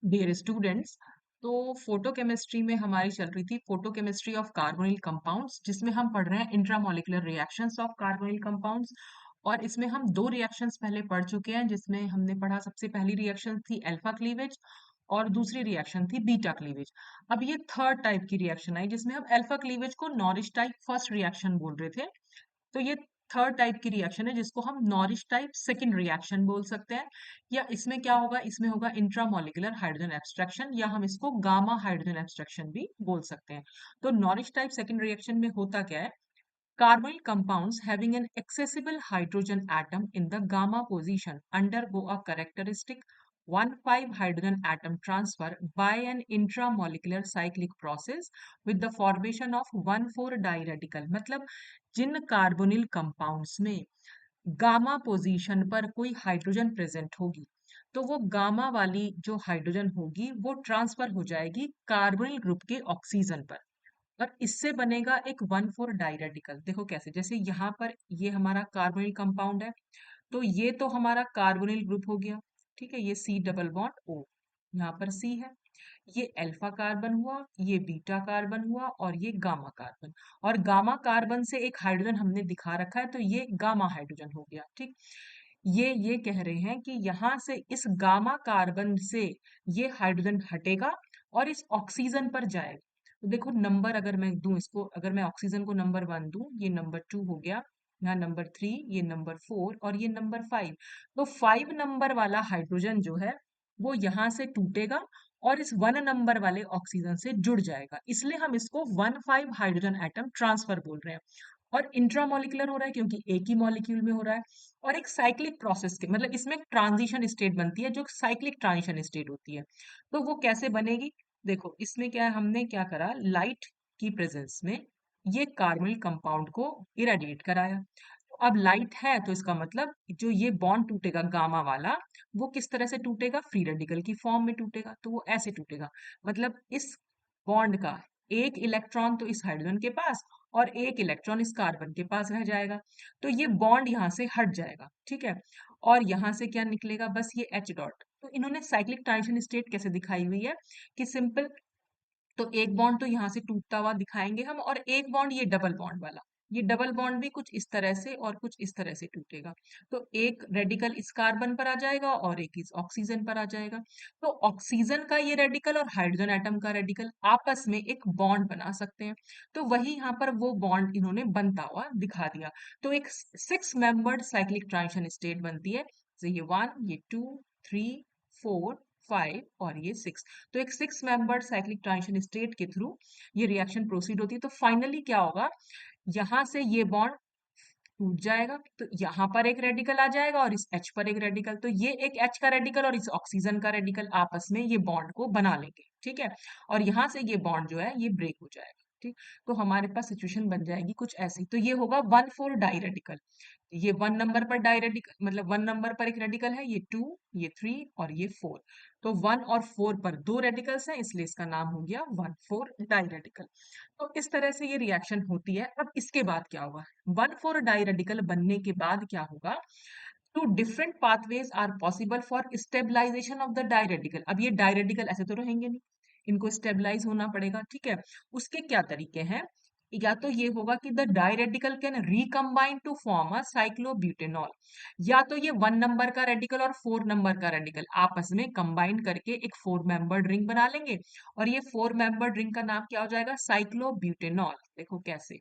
Dear students, तो photochemistry में हमारी चल रही थी फोटोकेमिस्ट्री ऑफ कार्बोनिल कंपाउंड्स, जिसमें हम पढ़ रहे हैं intramolecular reactions of carbonyl compounds. और इसमें हम दो रिएक्शंस पहले पढ़ चुके हैं, जिसमें हमने पढ़ा सबसे पहली रिएक्शन थी अल्फा क्लीवेज और दूसरी रिएक्शन थी बीटा क्लीवेज। अब ये थर्ड टाइप की रिएक्शन आई, जिसमें हम अल्फा क्लीवेज को नॉरिश टाइप फर्स्ट रिएक्शन बोल रहे थे। तो ये थर्ड टाइप की रिएक्शन है, जिसको हम नॉरिश टाइप सेकंड रिएक्शन बोल सकते हैं। या इसमें क्या होगा, इसमें होगा इंट्रामॉलिक्यूलर हाइड्रोजन एब्स्ट्रैक्शन, या हम इसको गामा हाइड्रोजन एब्स्ट्रैक्शन भी बोल सकते हैं। तो नॉरिश टाइप सेकंड रिएक्शन में होता क्या है? Carbonyl compounds having an accessible hydrogen atom in the gamma position undergo a characteristic 1,5 hydrogen atom transfer by an intramolecular cyclic process with the formation of 1,4 diradical। मतलब जिन carbonyl compounds में gamma position पर कोई hydrogen present होगी, तो वो gamma वाली जो hydrogen होगी वो ट्रांसफर हो जाएगी कार्बोनिल ग्रुप के ऑक्सीजन पर, और इससे बनेगा एक 1,4 डाइरेडिकल। देखो कैसे, जैसे यहाँ पर ये हमारा कार्बोनिल कंपाउंड है, तो ये तो हमारा कार्बोनिल ग्रुप हो गया। ठीक है, ये सी डबल बॉन्ड ओ, यहाँ पर सी है। ये अल्फा कार्बन हुआ, ये बीटा कार्बन हुआ, और ये गामा कार्बन। और गामा कार्बन से एक हाइड्रोजन हमने दिखा रखा है, तो ये गामा हाइड्रोजन हो गया। ठीक, ये कह रहे हैं कि यहाँ से इस गामा कार्बन से ये हाइड्रोजन हटेगा और इस ऑक्सीजन पर जाएगा। तो देखो नंबर अगर मैं दूं इसको, अगर मैं ऑक्सीजन को नंबर 1 दूं, ये नंबर 2 हो गया, यहाँ नंबर 3, ये नंबर 4 और ये नंबर 5। तो 5 नंबर वाला हाइड्रोजन जो है वो यहाँ से टूटेगा और इस 1 नंबर वाले ऑक्सीजन से जुड़ जाएगा, इसलिए हम इसको 1,5 हाइड्रोजन एटम ट्रांसफर बोल रहे हैं। और इंट्रामॉलिक्यूलर हो रहा है क्योंकि एक ही मॉलिक्यूल में हो रहा है। और एक साइक्लिक प्रोसेस के मतलब इसमें ट्रांजिशन स्टेट बनती है, जो साइक्लिक ट्रांजिशन स्टेट होती है। तो वो कैसे बनेगी? देखो इसमें क्या है, हमने क्या करा, लाइट की प्रेजेंस में ये कार्बोनिल कंपाउंड को इरेडिएट कराया। तो अब लाइट है तो इसका मतलब जो ये बॉन्ड टूटेगा गामा वाला, वो किस तरह से टूटेगा? फ्री रेडिकल की फॉर्म में टूटेगा। तो वो ऐसे टूटेगा, मतलब इस बॉन्ड का एक इलेक्ट्रॉन तो इस हाइड्रोजन के पास और एक इलेक्ट्रॉन इस कार्बन के पास रह जाएगा। तो ये बॉन्ड यहाँ से हट जाएगा। ठीक है, और यहाँ से क्या निकलेगा? बस ये एच डॉट। तो इन्होंने साइक्लिक ट्रांजिशन स्टेट कैसे दिखाई हुई है कि सिंपल, तो एक बॉन्ड तो यहाँ से टूटता हुआ दिखाएंगे हम, और एक बॉन्ड ये डबल बॉन्ड वाला, ये डबल बॉन्ड भी कुछ इस तरह से और कुछ इस तरह से टूटेगा। तो एक रेडिकल इस कार्बन पर आ जाएगा और एक इस ऑक्सीजन पर आ जाएगा। तो ऑक्सीजन का ये रेडिकल और हाइड्रोजन एटम का रेडिकल आपस में एक बॉन्ड बना सकते हैं। तो वही यहाँ पर वो बॉन्ड इन्होंने बनता हुआ दिखा दिया। तो एक 6 मेंबर्ड साइक्लिक ट्रांजिशन स्टेट बनती है। तो ये 1, ये 2, 3, 4, 5 और ये 6। तो एक 6 मेंबर्ड साइक्लिक ट्रांजिशन स्टेट के थ्रू ये रिएक्शन प्रोसीड होती है। तो फाइनली क्या होगा, यहाँ से ये बॉन्ड टूट जाएगा, तो यहाँ पर एक रेडिकल आ जाएगा और इस H पर एक रेडिकल, तो ये एक H का रेडिकल और इस ऑक्सीजन का रेडिकल आपस में ये बॉन्ड को बना लेंगे। ठीक है, और यहाँ से ये बॉन्ड जो है ये ब्रेक हो जाएगा। ठीक, तो हमारे पास सिचुएशन बन जाएगी कुछ ऐसी। तो ये होगा 1,4 डाई रेडिकल। ये 1 नंबर पर डाई रेडिकल, मतलब 1 नंबर पर एक रेडिकल है, ये 2, ये 3 और ये 4। तो 1 और 4 पर दो रेडिकल्स हैं, इसलिए इसका नाम हो गया 1,4 डाई रेडिकल। तो इस तरह से ये रिएक्शन होती है। अब इसके बाद क्या होगा? 1,4 डाई रेडिकल बनने के बाद क्या होगा? Two different pathways are possible for stabilization of the die radical. अब ये डाई रेडिकल ऐसे तो रहेंगे नहीं, इनको स्टेबलाइज होना पड़ेगा। ठीक है, उसके क्या तरीके हैं? या तो ये होगा कि the die radical can recombine to form a cyclobutanol, या तो ये 1 नंबर का रेडिकल और 4 नंबर का रेडिकल आपस में कंबाइन करके एक 4 मेंबर्ड रिंग बना लेंगे, और ये 4 मेंबर्ड रिंग का नाम क्या हो जाएगा? साइक्लोब्यूटेनॉल। देखो कैसे,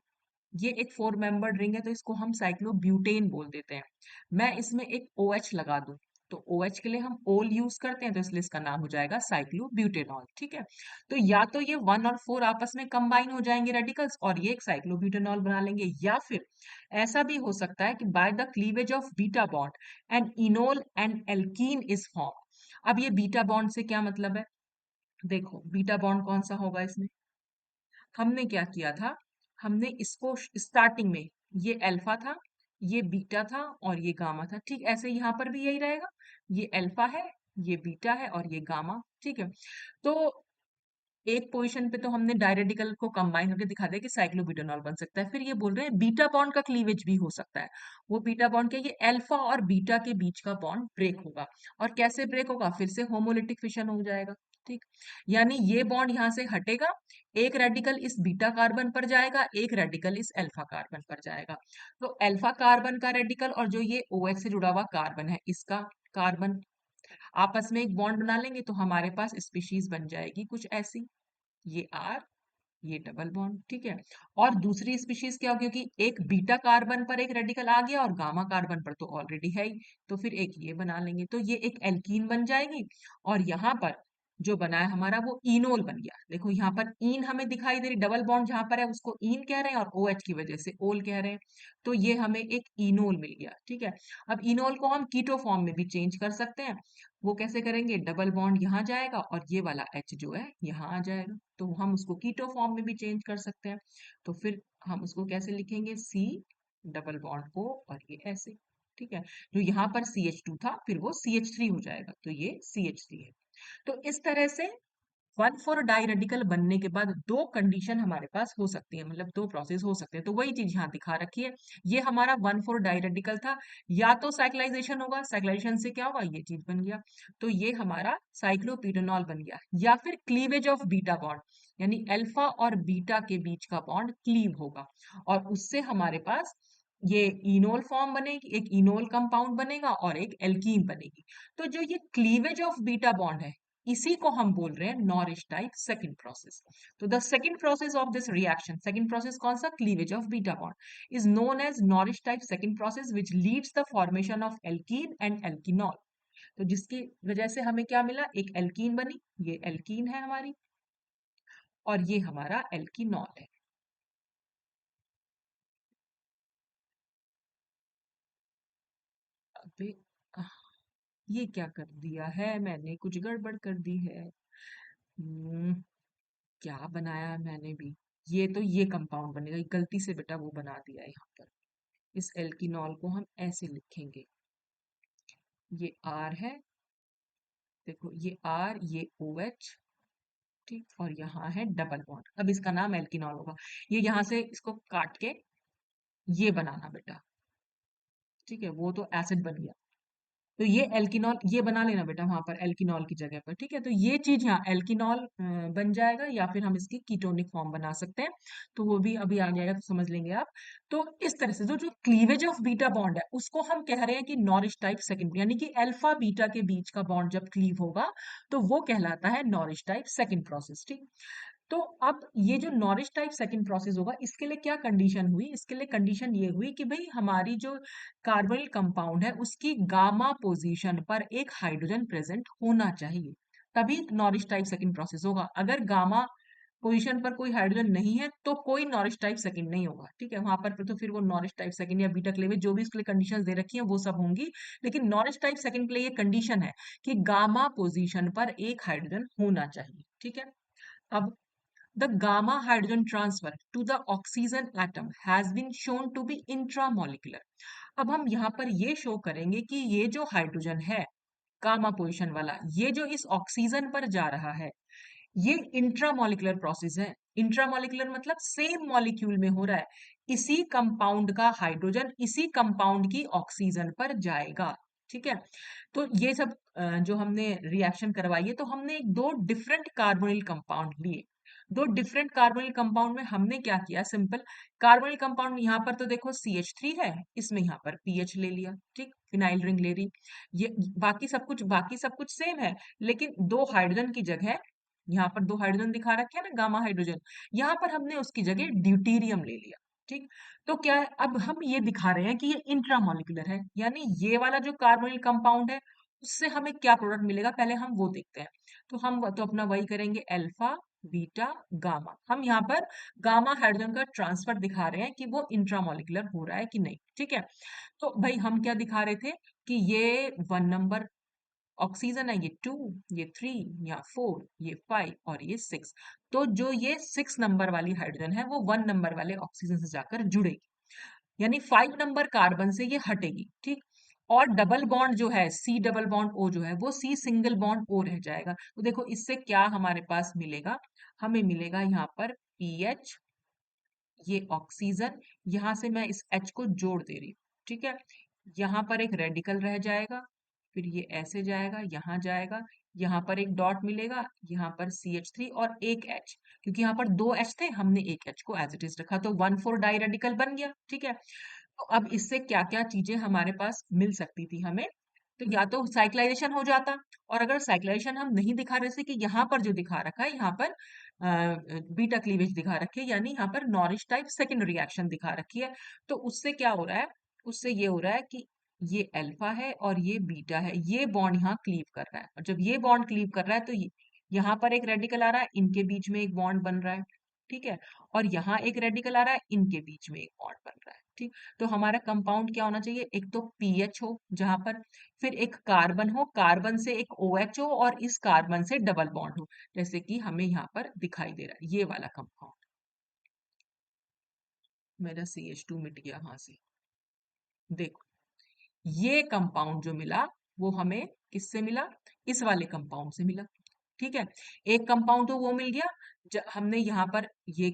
ये एक 4 मेंबर्ड रिंग है, तो इसको हम साइक्लोब्यूटेन बोल देते हैं। मैं इसमें एक OH लगा दूं, तो OH के लिए हम ओल यूज करते हैं, तो इसलिए इसका नाम हो जाएगा साइक्लोब्यूटेनॉल। ठीक है, तो या तो ये 1 और 4 आपस में कंबाइन हो जाएंगे रेडिकल्स और ये एक साइक्लोब्यूटेनॉल बना लेंगे, या फिर ऐसा भी हो सकता है कि by the cleavage of beta bond and enol and alkene is form. अब ये बीटा बॉन्ड से क्या मतलब है? देखो बीटा बॉन्ड कौन सा होगा इसमें? हमने क्या किया था, हमने इसको स्टार्टिंग में ये अल्फा था, ये बीटा था और ये गामा था। ठीक ऐसे यहाँ पर भी यही रहेगा, ये अल्फा है, ये बीटा है और ये गामा। ठीक है, तो एक पोजीशन पे तो हमने डायरेडिकल को कंबाइन करके दिखा दिया कि साइक्लोब्यूटेनॉल बन सकता है। फिर ये बोल रहे हैं बीटा बॉन्ड का क्लीवेज भी हो सकता है। वो बीटा बॉन्ड क्या, ये अल्फा और बीटा के बीच का बॉन्ड ब्रेक होगा। और कैसे ब्रेक होगा? फिर से होमोलिटिक फिशन हो जाएगा। ठीक। यानी ये बॉन्ड यहां से हटेगा, एक रेडिकल इस बीटा कार्बन पर जाएगा, एक रेडिकल इस अल्फा कार्बन पर जाएगा। तो अल्फा कार्बन का रेडिकल और जो ये OH से जुड़ा हुआ कार्बन है इसका कार्बन आपस में एक बॉन्ड बना लेंगे, तो हमारे पास स्पीशीज बन जाएगी कुछ ऐसी, ये R, ये डबल बॉन्ड, ठीक है। और दूसरी स्पीशीज क्या होगी, क्योंकि एक बीटा कार्बन पर एक रेडिकल आ गया और गामा कार्बन पर तो ऑलरेडी है ही, तो फिर एक ये बना लेंगे, तो ये एक एल्कीन बन जाएगी। और यहाँ पर जो बना है हमारा वो इनोल बन गया। देखो यहाँ पर इन हमें दिखाई दे रही, डबल बॉन्ड जहां पर है उसको इन कह रहे हैं और OH की वजह से ओल कह रहे हैं, तो ये हमें एक इनोल मिल गया, ठीक है। अब इनोल को हम कीटो फॉर्म में भी चेंज कर सकते हैं। वो कैसे करेंगे, डबल बॉन्ड यहाँ जाएगा और ये वाला H जो है यहाँ आ जाएगा, तो हम उसको कीटो फॉर्म में भी चेंज कर सकते हैं। तो फिर हम उसको कैसे लिखेंगे, C डबल बॉन्ड O और ये ऐसे, ठीक है। जो यहाँ पर CH2 था फिर वो CH3 हो जाएगा, तो ये CH3 है। तो इस तरह से 1,4 डाई रेडिकल बनने के बाद दो कंडीशन हमारे पास हो सकती है, मतलब दो प्रोसेस हो सकते हैं, तो वही चीज यहाँ दिखा रखी है। ये हमारा 1,4 डाई रेडिकल था, या तो साइक्लाइजेशन होगा, साइक्लाइजेशन से क्या होगा, ये चीज बन गया, तो ये हमारा साइक्लोपिटेनॉल बन गया, या फिर क्लीवेज ऑफ बीटा बॉन्ड, यानी अल्फा और बीटा के बीच का बॉन्ड क्लीव होगा और उससे हमारे पास ये इनोल फॉर्म बनेगी, एक इनोल कंपाउंड बनेगा और एक एल्कीन बनेगी। तो जो ये क्लीवेज ऑफ बीटा बॉन्ड है इसी को हम बोल रहे हैं नॉरिश टाइप सेकंड प्रोसेस। तो the second process of this reaction, second process कौन सा, cleavage of beta bond, is known as Norrish type second process which leads the formation of alkene and alkenol. तो जिसकी वजह से हमें क्या मिला, एक एल्कीन बनी, ये एल्कीन है हमारी और ये हमारा एल्कीनॉल है। अबे आह, ये क्या कर दिया है मैंने, कुछ गड़बड़ कर दी है। क्या बनाया है मैंने भी, ये तो ये कंपाउंड बनेगा, ये गलती से बेटा वो बना दिया है यहाँ पर। इस एल्कीनॉल को हम ऐसे लिखेंगे, ये R है, देखो ये R, ये OH, ठीक, और यहाँ है डबल बॉन्ड, अब इसका नाम एल्कीनॉल होगा। ये यहाँ से इसको काट के ये बनाना बेटा, ठीक है, वो तो एसिड बन गया, तो ये एल्कीनॉल ये बना लेना बेटा वहां पर एल्कीनॉल की जगह पर, ठीक है। तो ये चीज यहाँ एल्कीनॉल बन जाएगा, या फिर हम इसकी कीटोनिक फॉर्म बना सकते हैं, तो वो भी अभी आ जाएगा तो समझ लेंगे आप। तो इस तरह से जो जो क्लीवेज ऑफ बीटा बॉन्ड है उसको हम कह रहे हैं कि नॉरिश टाइप सेकंड, यानी कि अल्फा बीटा के बीच का बॉन्ड जब क्लीव होगा तो वो कहलाता है नॉरिश टाइप सेकंड प्रोसेस, ठीक। तो अब ये जो नॉरिश टाइप सेकंड प्रोसेस होगा इसके लिए क्या कंडीशन हुई, इसके लिए कंडीशन ये हुई कि भाई हमारी जो कार्बोनिल कंपाउंड है उसकी गामा पोजीशन पर एक हाइड्रोजन प्रेजेंट होना चाहिए, तभी नॉरिश टाइप सेकंड प्रोसेस होगा। अगर गामा पोजीशन पर कोई हाइड्रोजन नहीं है तो कोई नॉरिश टाइप सेकंड नहीं होगा, ठीक है। वहां पर तो फिर वो नॉरिश टाइप सेकंड या बीटा क्लेवेज जो भी इसके लिए कंडीशंस दे रखी हैं वो सब होंगी, लेकिन नॉरिश टाइप सेकंड के लिए ये कंडीशन है कि गामा पोजीशन पर एक हाइड्रोजन होना चाहिए, ठीक है। अब the gamma hydrogen transfer to the oxygen atom has been shown to be intramolecular। अब हम यहाँ पर ये शो करेंगे कि ये जो हाइड्रोजन है गामा पोजीशन वाला, ये जो इस ऑक्सीजन पर जा रहा है ये इंट्रामोलिकुलर प्रोसेस है। इंट्रामोलिकुलर मतलब सेम मॉलिक्यूल में हो रहा है, इसी कंपाउंड का हाइड्रोजन इसी कंपाउंड की ऑक्सीजन पर जाएगा, ठीक है। तो ये सब जो हमने रिएक्शन करवाई है, तो हमने दो डिफरेंट कार्बोनिल कंपाउंड लिए, दो डिफरेंट कार्बोनिल कंपाउंड में हमने क्या किया, सिंपल कार्बोनिल कंपाउंड यहाँ पर तो देखो CH3 है, इसमें यहाँ पर PH ले लिया, ठीक, फिनाइल रिंग ले रही, ये बाकी सब कुछ सेम है, लेकिन दो हाइड्रोजन की जगह यहाँ पर दो हाइड्रोजन दिखा रखे हैं ना, गामा हाइड्रोजन, यहाँ पर हमने उसकी जगह ड्यूटेरियम ले लिया, ठीक। तो क्या है, अब हम ये दिखा रहे हैं कि ये इंट्रामोलिकुलर है, यानी ये वाला जो कार्बोनिल कंपाउंड है उससे हमें क्या प्रोडक्ट मिलेगा पहले हम वो देखते हैं। तो हम तो अपना वही करेंगे, अल्फा बीटा गामा, हम यहाँ पर गामा हाइड्रोजन का ट्रांसफर दिखा रहे हैं कि वो इंट्रामोलिकुलर हो रहा है कि नहीं, ठीक है। तो भाई हम क्या दिखा रहे थे कि ये 1 नंबर ऑक्सीजन है, ये 2, ये 3, या 4, ये 5 और ये 6, तो जो ये 6 नंबर वाली हाइड्रोजन है वो 1 नंबर वाले ऑक्सीजन से जाकर जुड़ेगी, यानी 5 नंबर कार्बन से ये हटेगी, ठीक। और डबल बॉन्ड जो है C डबल बॉन्ड O जो है वो C सिंगल बॉन्ड O रह जाएगा। तो देखो इससे क्या हमारे पास मिलेगा, हमें मिलेगा यहाँ पर PH, ये ऑक्सीजन, यहाँ से मैं इस H को जोड़ दे रही हूँ, ठीक है। यहाँ पर एक रेडिकल रह जाएगा, फिर ये ऐसे जाएगा, यहाँ जाएगा, यहाँ पर एक डॉट मिलेगा, यहाँ पर CH3 और एक H, क्योंकि यहाँ पर दो H थे, हमने एक H को एज इट इज रखा, तो 1,4 डाई रेडिकल बन गया। ठीक है, तो अब इससे क्या क्या चीजें हमारे पास मिल सकती थी हमें, तो या तो साइक्लाइजेशन हो जाता, और अगर साइक्लाइजेशन हम नहीं दिखा रहे थे कि यहाँ पर जो दिखा रखा है, यहाँ पर बीटा क्लीवेज दिखा रखी है, यानी यहाँ पर नॉरिश टाइप सेकेंड रिएक्शन दिखा रखी है, तो उससे क्या हो रहा है, उससे ये हो रहा है कि ये अल्फा है और ये बीटा है, ये बॉन्ड यहाँ क्लीव कर रहा है, और जब ये बॉन्ड क्लीव कर रहा है तो यहाँ पर एक रेडिकल आ रहा है, इनके बीच में एक बॉन्ड बन रहा है। ठीक है, और यहाँ एक रेडिकल आ रहा है, इनके बीच में एक बॉन्ड बन रहा है। ठीक, तो हमारा कंपाउंड क्या होना चाहिए, एक तो पीएच हो जहां पर, फिर एक कार्बन हो, कार्बन से एक OH हो, और इस कार्बन से डबल बॉन्ड हो, जैसे कि हमें यहाँ पर दिखाई दे रहा है ये वाला कंपाउंड। मेरा CH2 मिट गया वहां से। देखो, ये कंपाउंड जो मिला वो हमें किससे मिला, इस वाले कंपाउंड से मिला। ठीक है, एक कंपाउंड तो वो मिल गया, हमने यहाँ पर ये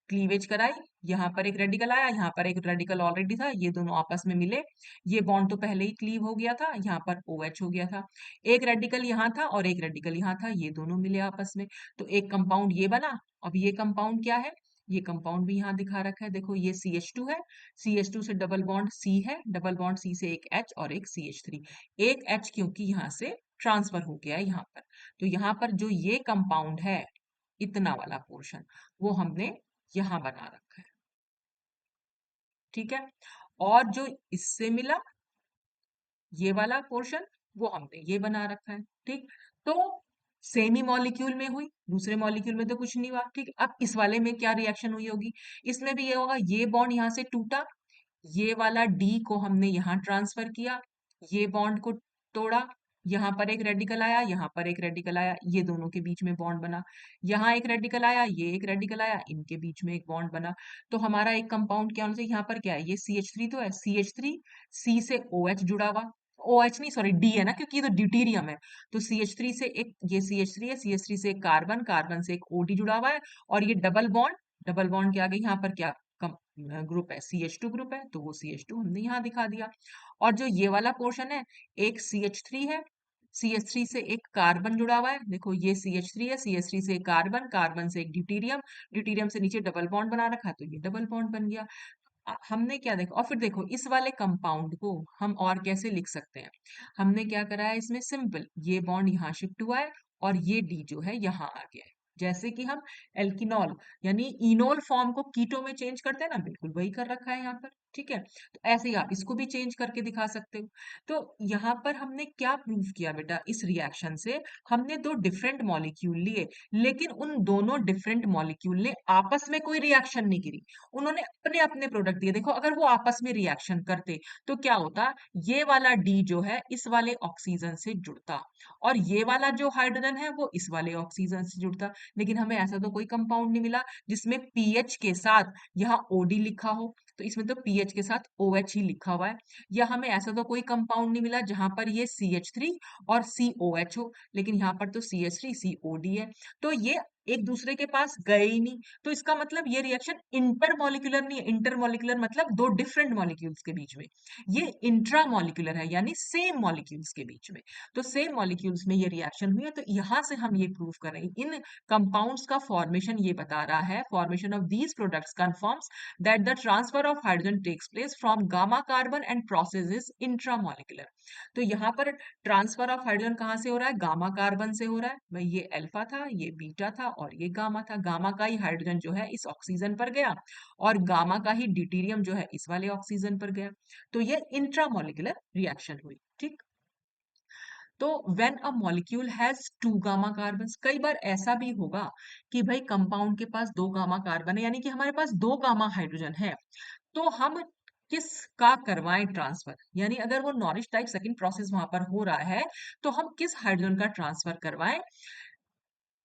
क्लीवेज कराई, यहाँ पर एक रेडिकल आया, यहाँ पर एक रेडिकल ऑलरेडी था, ये दोनों आपस में मिले, ये बॉन्ड तो पहले ही क्लीव हो गया था, यहाँ पर OH हो गया था, एक रेडिकल यहाँ था और एक रेडिकल यहाँ था, ये दोनों मिले आपस में, तो एक कंपाउंड ये बना। अब ये कंपाउंड क्या है, ये कंपाउंड भी यहाँ दिखा रखा है, देखो ये CH2 है, CH2 से डबल बॉन्ड C है, डबल बॉन्ड C से एक H और एक CH3, एक H क्योंकि यहाँ से ट्रांसफर हो गया है यहाँ पर, तो यहाँ पर जो ये कंपाउंड है, इतना वाला पोर्शन, वो हमने यहाँ बना रखा है। ठीक है, और जो इससे मिला ये वाला पोर्शन, वो हमने ये बना रखा है। ठीक, तो सेमी मॉलिक्यूल में हुई, दूसरे मॉलिक्यूल में तो कुछ नहीं हुआ। ठीक, अब इस वाले में क्या रिएक्शन हुई होगी, इसमें भी ये होगा, ये बॉन्ड यहाँ से टूटा, ये वाला डी को हमने यहाँ ट्रांसफर किया, ये बॉन्ड को तोड़ा, यहाँ पर एक रेडिकल आया, यहाँ पर एक रेडिकल आया, ये दोनों के बीच में बॉन्ड बना, यहाँ एक रेडिकल आया, ये एक रेडिकल आया, इनके बीच में एक बॉन्ड बना, तो हमारा एक कंपाउंड क्या होना चाहिए, यहाँ पर क्या है, ये CH3 तो है, CH3 C से OH जुड़ा हुआ, OH नहीं सॉरी D है ना, क्योंकि ये तो ड्यूटीरियम है, तो CH3 से एक, ये CH3 है, CH3 से एक कार्बन, कार्बन से एक OD जुड़ा हुआ है, और ये डबल बॉन्ड, डबल बॉन्ड के आगे यहाँ पर क्या ग्रुप है, CH2 ग्रुप है, तो वो CH2 हमने यहाँ दिखा दिया, और जो ये वाला पोर्शन है, एक CH3 है, CH3 से एक कार्बन जुड़ा हुआ है, देखो ये CH3 है, CH3 से एक कार्बन, कार्बन से एक ड्यूटीरियम, ड्यूटीरियम से नीचे डबल बॉन्ड बना रखा है, तो ये डबल बॉन्ड बन गया। हमने क्या देखा, और फिर देखो इस वाले कंपाउंड को हम और कैसे लिख सकते हैं, हमने क्या करा है इसमें, सिंपल, ये बॉन्ड यहाँ शिफ्ट हुआ है और ये डी जो है यहाँ आ गया है, जैसे कि हम एल्किनॉल यानी इनोल फॉर्म को कीटो में चेंज करते हैं ना, बिल्कुल वही कर रखा है यहाँ पर। ठीक है, तो ऐसे ही आप इसको भी चेंज करके दिखा सकते हो। तो यहाँ पर हमने क्या प्रूव किया बेटा, इस रिएक्शन से हमने दो डिफरेंट मॉलिक्यूल लिए, लेकिन उन दोनों डिफरेंट मॉलिक्यूल ने आपस में कोई रिएक्शन नहीं करी, उन्होंने अपने अपने प्रोडक्ट दिए। देखो अगर वो आपस में रिएक्शन करते तो क्या होता, ये वाला डी जो है इस वाले ऑक्सीजन से जुड़ता, और ये वाला जो हाइड्रोजन है वो इस वाले ऑक्सीजन से जुड़ता, लेकिन हमें ऐसा तो कोई कंपाउंड नहीं मिला जिसमें पीएच के साथ यहाँ ओडी लिखा हो, तो इसमें तो पीएच के साथ OH ही लिखा हुआ है, या हमें ऐसा तो कोई कंपाउंड नहीं मिला जहां पर ये CH3 और COH हो, लेकिन यहाँ पर तो CH3 COD है, तो ये एक दूसरे के पास गए ही नहीं, तो इसका मतलब ये रिएक्शन इंटरमॉलिक्यूलर नहीं है, इंटरमॉलिक्यूलर मतलब दो डिफरेंट मॉलिक्यूल्स के बीच में, ये इंट्रामॉलिक्यूलर है, यानी सेम मॉलिक्यूल्स के बीच में, तो सेम मॉलिक्यूल्स में ये रिएक्शन हुई है, तो यहां से हम ये प्रूव कर रहे हैं, इन कंपाउंड्स का फॉर्मेशन ये बता रहा है, formation of these products confirms that the transfer of hydrogen takes place from gamma carbon and process is intramolecular. तो यहाँ पर ट्रांसफर ऑफ हाइड्रोजन कहाँ से हो रहा है, गामा कार्बन से हो रहा है, भाई ये अल्फा था, ये बीटा था और ये गामा था, गामा का ही हाइड्रोजन जो है इस ऑक्सीजन पर गया, और गामा का ही ड्यूटीरियम जो है इस वाले ऑक्सीजन पर गया, तो ये इंट्रामॉलिक्यूलर रिएक्शन हुई। ठीक, तो when a molecule has two gamma carbon, कई बार ऐसा भी होगा कि भाई कंपाउंड के पास दो गामा कार्बन है, यानी कि हमारे पास दो गामा हाइड्रोजन है, तो हम किस का करवाएं ट्रांसफर, यानी अगर वो नॉरिश टाइप सेकंड प्रोसेस वहां पर हो रहा है, तो हम किस हाइड्रोजन का ट्रांसफर करवाएं,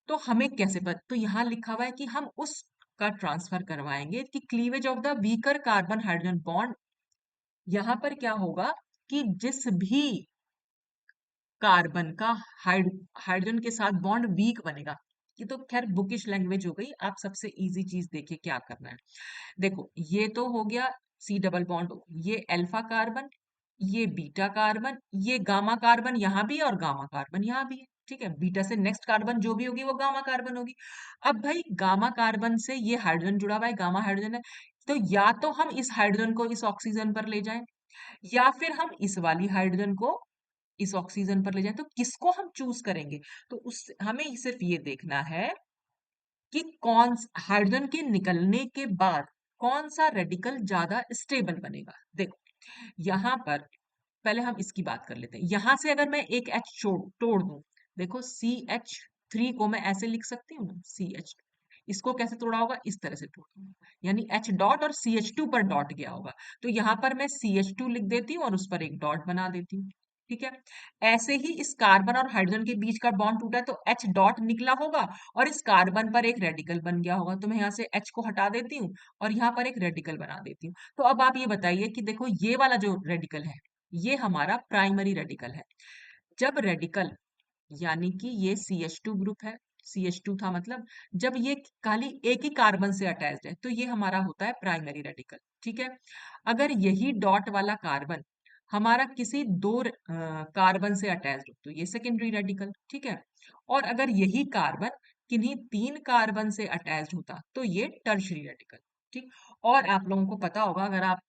तो हमें कैसे तो यहाँ लिखा हुआ है कि हम उस का ट्रांसफर करवाएंगे कि cleavage of the weaker carbon hydrogen bond, यहाँ पर क्या होगा कि जिस भी कार्बन का हाइड्रोजन के साथ बॉन्ड वीक बनेगा, ये तो खैर बुकिश लैंग्वेज हो गई, आप सबसे इजी चीज देखिए क्या करना है। देखो ये तो हो गया सी डबल बॉन्ड, ये अल्फा कार्बन, ये बीटा कार्बन, ये गामा कार्बन यहाँ भी है और गामा कार्बन यहाँ भी है। ठीक है, बीटा से नेक्स्ट कार्बन जो भी होगी वो गामा कार्बन होगी। अब भाई गामा कार्बन से ये हाइड्रोजन जुड़ा हुआ है, गामा हाइड्रोजन है, तो या तो हम इस हाइड्रोजन को इस ऑक्सीजन पर ले जाएं, या फिर हम इस वाली हाइड्रोजन को इस ऑक्सीजन पर ले जाएं। तो किसको हम चूज करेंगे? तो उस हमें सिर्फ ये देखना है कि हाइड्रोजन के निकलने के बाद कौन सा रेडिकल ज्यादा स्टेबल बनेगा। देखो यहाँ पर पहले हम इसकी बात कर लेते हैं। यहां से अगर मैं एक एच तोड़ दूं, देखो CH3 को मैं ऐसे लिख सकती हूँ ना, CH, इसको कैसे तोड़ा होगा? इस तरह से तोड़ा होगा, यानी H डॉट और CH2 पर डॉट गया होगा। तो यहाँ पर मैं CH2 लिख देती हूँ और उस पर एक डॉट बना देती हूँ। ठीक है, ऐसे ही इस कार्बन और हाइड्रोजन के बीच का बॉन्ड टूटा है तो H डॉट निकला होगा और इस कार्बन पर एक रेडिकल बन गया होगा। तो मैं यहाँ से H को हटा देती हूँ और यहाँ पर एक रेडिकल बना देती हूँ। तो अब आप ये बताइए कि देखो ये वाला जो रेडिकल है ये हमारा प्राइमरी रेडिकल है। जब रेडिकल, यानी कि ये CH2 ग्रुप है, CH2 था मतलब, जब ये खाली एक ही कार्बन से अटैच्ड है तो ये हमारा होता है प्राइमरी रेडिकल। ठीक है, अगर यही डॉट वाला कार्बन हमारा किसी दो कार्बन से अटैच्ड हो तो ये सेकेंडरी रेडिकल। ठीक है, और अगर यही कार्बन किन्हीं तीन कार्बन से अटैच्ड होता तो ये टर्शरी रेडिकल। ठीक, और आप लोगों को पता होगा, अगर आप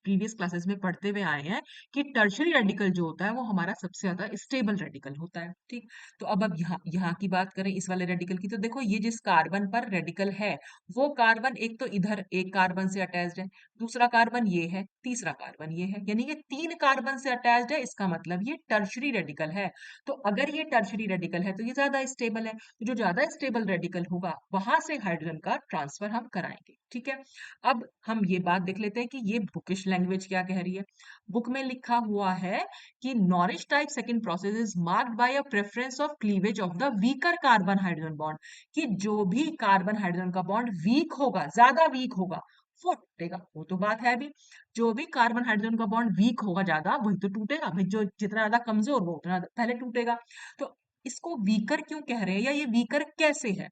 प्रीवियस क्लासेस में पढ़ते हुए आए हैं कि टर्शरी रेडिकल जो होता है वो हमारा सबसे ज्यादा स्टेबल रेडिकल होता है। ठीक, तो अब यहाँ यहाँ की बात करें इस वाले रेडिकल की, तो देखो ये जिस कार्बन पर रेडिकल है वो कार्बन एक तो इधर एक कार्बन से अटैच्ड है, दूसरा कार्बन ये है, तीसरा कार्बन ये है, यानी ये तीन कार्बन से अटैच्ड है। इसका मतलब ये टर्शरी रेडिकल है। तो अगर ये टर्शरी रेडिकल है तो ये ज्यादा स्टेबल है, तो जो ज्यादा स्टेबल रेडिकल होगा वहां से हाइड्रोजन का ट्रांसफर हम कराएंगे। ठीक है, अब हम ये बात देख लेते हैं कि ये बुकिश लैंग्वेज क्या कह रही है। बुक में लिखा हुआ है कि nourish type second process is marked by a preference of cleavage of the weaker carbon hydrogen bond, कि जो भी कार्बन हाइड्रोजन का बॉन्ड वीक होगा, ज्यादा वीक होगा, वो टूटेगा। वो तो बात है भी, जो भी कार्बन हाइड्रोजन का बॉन्ड वीक होगा ज्यादा वही तो टूटेगा भाई, जो जितना ज्यादा कमजोर वो उतना पहले टूटेगा। तो इसको वीकर क्यों कह रहे हैं या ये वीकर कैसे है?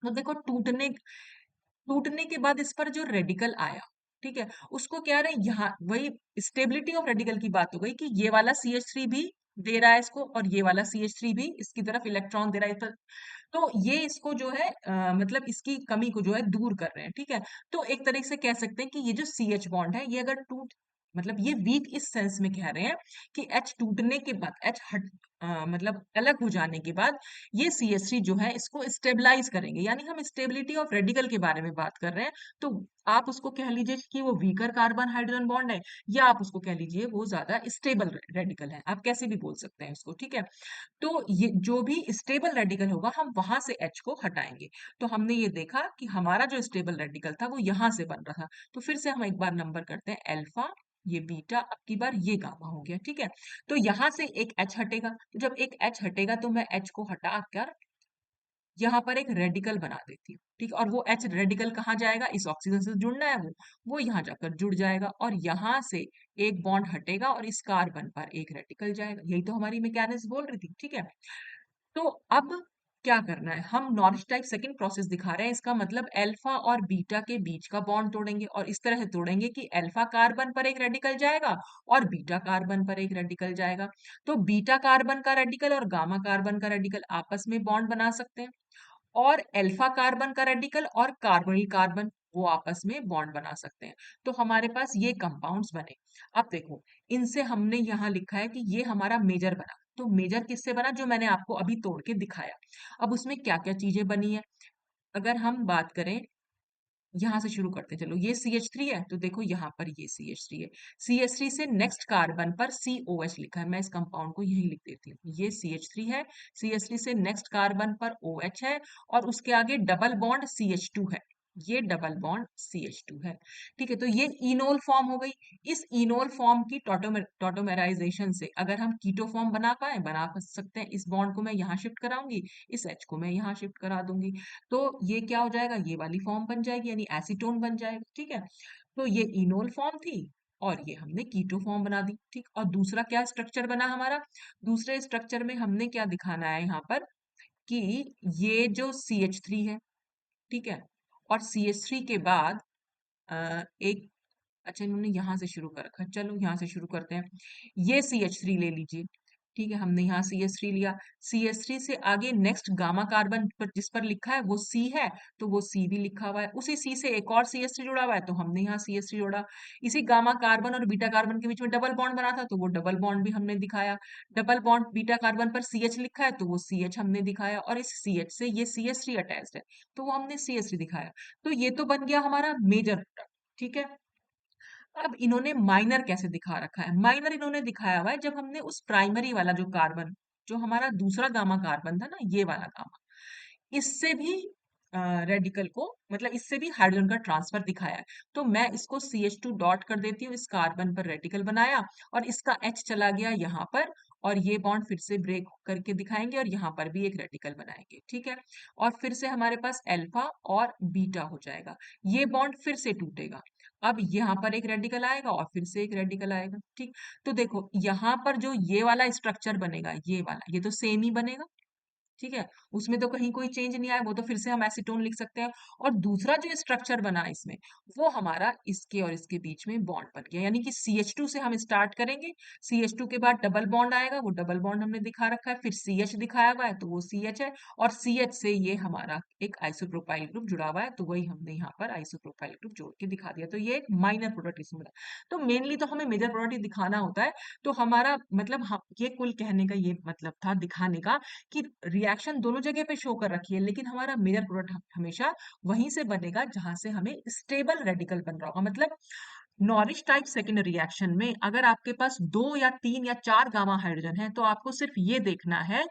तो देखो टूटने टूटने के बाद इस पर जो रेडिकल आया, ठीक है, उसको क्या रहे हैं यहाँ, वही स्टेबिलिटी ऑफ रेडिकल की बात हो गई कि ये वाला CH3 भी दे रहा है इसको और ये वाला CH3 भी इसकी तरफ इलेक्ट्रॉन दे रहा है। तो ये इसको जो है मतलब इसकी कमी को जो है दूर कर रहे हैं। ठीक है, तो एक तरीके से कह सकते हैं कि ये जो CH बॉन्ड है ये अगर टूट, मतलब ये वीक इस सेंस में कह रहे हैं कि H टूटने के बाद, H मतलब अलग हो जाने के बाद ये CH3 जो है इसको स्टेबलाइज करेंगे, यानी हम स्टेबिलिटी ऑफ रेडिकल के बारे में बात कर रहे हैं। तो आप उसको कह लीजिए कि वो वीकर कार्बन हाइड्रोजन बॉन्ड है, या आप उसको कह लीजिए वो ज्यादा स्टेबल रेडिकल है, आप कैसे भी बोल सकते हैं उसको। ठीक है, तो ये जो भी स्टेबल रेडिकल होगा हम वहां से H को हटाएंगे। तो हमने ये देखा कि हमारा जो स्टेबल रेडिकल था वो यहाँ से बन रहा था। तो फिर से हम एक बार नंबर करते हैं, अल्फा, ये बीटा, अब की बार ये गामा हो गया। ठीक है, तो यहाँ से एक H हटेगा, तो जब एक H हटेगा तो मैं H को हटा कर यहाँ पर एक रेडिकल बना देती हूँ। ठीक, और वो H रेडिकल कहाँ जाएगा? इस ऑक्सीजन से जुड़ना है वो यहाँ जाकर जुड़ जाएगा और यहाँ से एक बॉन्ड हटेगा और इस कार्बन पर एक रेडिकल जाएगा। यही तो हमारी मैकेनिज्म बोल रही थी। ठीक है, तो अब क्या करना है, हम नॉरिश टाइप सेकंड प्रोसेस दिखा रहे हैं, इसका मतलब अल्फा और बीटा के बीच का बॉन्ड तोड़ेंगे और इस तरह से तोड़ेंगे कि अल्फा कार्बन पर एक रेडिकल जाएगा और बीटा कार्बन पर एक रेडिकल जाएगा। तो बीटा कार्बन का रेडिकल और गामा कार्बन का रेडिकल आपस में बॉन्ड बना सकते हैं, और अल्फा कार्बन का रेडिकल और कार्बोनिल कार्बन वो आपस में बॉन्ड बना सकते हैं। तो हमारे पास ये कंपाउंड्स बने। अब देखो, इनसे हमने यहाँ लिखा है कि ये हमारा मेजर बना। तो मेजर किससे बना? जो मैंने आपको अभी तोड़ के दिखाया। अब उसमें क्या क्या चीजें बनी है, अगर हम बात करें, यहाँ से शुरू करते हैं। चलो ये CH3 है तो देखो यहाँ पर ये CH3 है, CH3 से नेक्स्ट कार्बन पर COH लिखा है, मैं इस कंपाउंड को यही लिख देती हूँ। ये CH3 है, CH3 से नेक्स्ट कार्बन पर OH है और उसके आगे डबल बॉन्ड CH2 है, ये डबल बॉन्ड CH2 है। ठीक है, तो ये इनोल फॉर्म हो गई। इस इनोल फॉर्म की टॉटोमेराइजेशन से अगर हम कीटो फॉर्म बना पाए, बना सकते हैं। इस बॉन्ड को मैं यहाँ शिफ्ट कराऊंगी, इस H को मैं यहाँ शिफ्ट करा दूंगी, तो ये क्या हो जाएगा, ये वाली फॉर्म बन जाएगी, यानी एसीटोन बन जाएगा। ठीक है, तो ये इनोल फॉर्म थी और ये हमने कीटो फॉर्म बना दी। ठीक, और दूसरा क्या स्ट्रक्चर बना हमारा? दूसरे स्ट्रक्चर में हमने क्या दिखाना है यहाँ पर कि ये जो CH3 है, ठीक है, और CH3 के बाद एक अच्छा, इन्होंने यहाँ से शुरू कर रखा है, चलो यहाँ से शुरू करते हैं। ये CH3 ले लीजिए। ठीक है, हमने यहाँ CH3 लिया। CH3 से आगे नेक्स्ट गामा कार्बन पर जिस पर लिखा है वो C है, तो वो C भी लिखा हुआ है। उसी C से एक और CH3 जुड़ा हुआ है, तो हमने यहाँ CH3 जोड़ा। इसी गामा कार्बन और बीटा कार्बन के बीच में डबल बॉन्ड बना था, तो वो डबल बॉन्ड भी हमने दिखाया। डबल बॉन्ड बीटा कार्बन पर CH लिखा है, तो वो CH हमने दिखाया, और इस CH से ये CH3 अटैच्ड है, तो वो हमने CH3 दिखाया। तो ये तो बन गया हमारा मेजर प्रोडक्ट। ठीक है, अब इन्होंने माइनर कैसे दिखा रखा है? माइनर इन्होंने दिखाया हुआ है जब हमने उस प्राइमरी वाला जो कार्बन, जो हमारा दूसरा गामा कार्बन था ना, ये वाला गामा, इससे भी रेडिकल को, मतलब इससे भी हाइड्रोजन का ट्रांसफर दिखाया है। तो मैं इसको CH2 डॉट कर देती हूँ, इस कार्बन पर रेडिकल बनाया, और इसका H चला गया यहाँ पर, और ये बॉन्ड फिर से ब्रेक करके दिखाएंगे, और यहाँ पर भी एक रेडिकल बनाएंगे। ठीक है, और फिर से हमारे पास अल्फा और बीटा हो जाएगा। ये बॉन्ड फिर से टूटेगा। अब यहाँ पर एक रेडिकल आएगा और फिर से एक रेडिकल आएगा। ठीक, तो देखो यहाँ पर जो ये वाला स्ट्रक्चर बनेगा, ये वाला, ये तो सेम ही बनेगा। ठीक है, उसमें तो कहीं कोई चेंज नहीं आया, वो तो फिर से हम एसीटोन लिख सकते हैं। और दूसरा जो स्ट्रक्चर बना इसमें, वो हमारा इसके और इसके बीच में बॉन्ड बन गया, यानी कि CH2 से हम स्टार्ट करेंगे। CH2 के बाद डबल बॉन्ड आएगा, वो डबल बॉन्ड हमने दिखा रखा है, फिर CH दिखाया हुआ है, तो वो CH है, और CH से ये हमारा एक आइसोप्रोपाइल ग्रुप जुड़ा हुआ है, तो वही हमने यहाँ पर आइसोप्रोपाइल ग्रुप जोड़ के दिखा दिया। तो ये एक माइनर प्रोडक्ट इसमें मिला। तो मेनली तो हमें मेजर प्रोडक्ट ही दिखाना होता है। तो हमारा मतलब, हम ये कुल कहने का ये मतलब था, दिखाने का, कि रिएक्शन दोनों जगह पे शो कर रखी है, लेकिन हमारा मेजर प्रोडक्ट हमेशा वहीं से बनेगा जहां से हमें स्टेबल रेडिकल बन रहा होगा। मतलब नॉरिश टाइप सेकेंड रिएक्शन में अगर आपके पास 2 या 3 या 4 गामा हाइड्रोजन है, तो आपको सिर्फ ये देखना है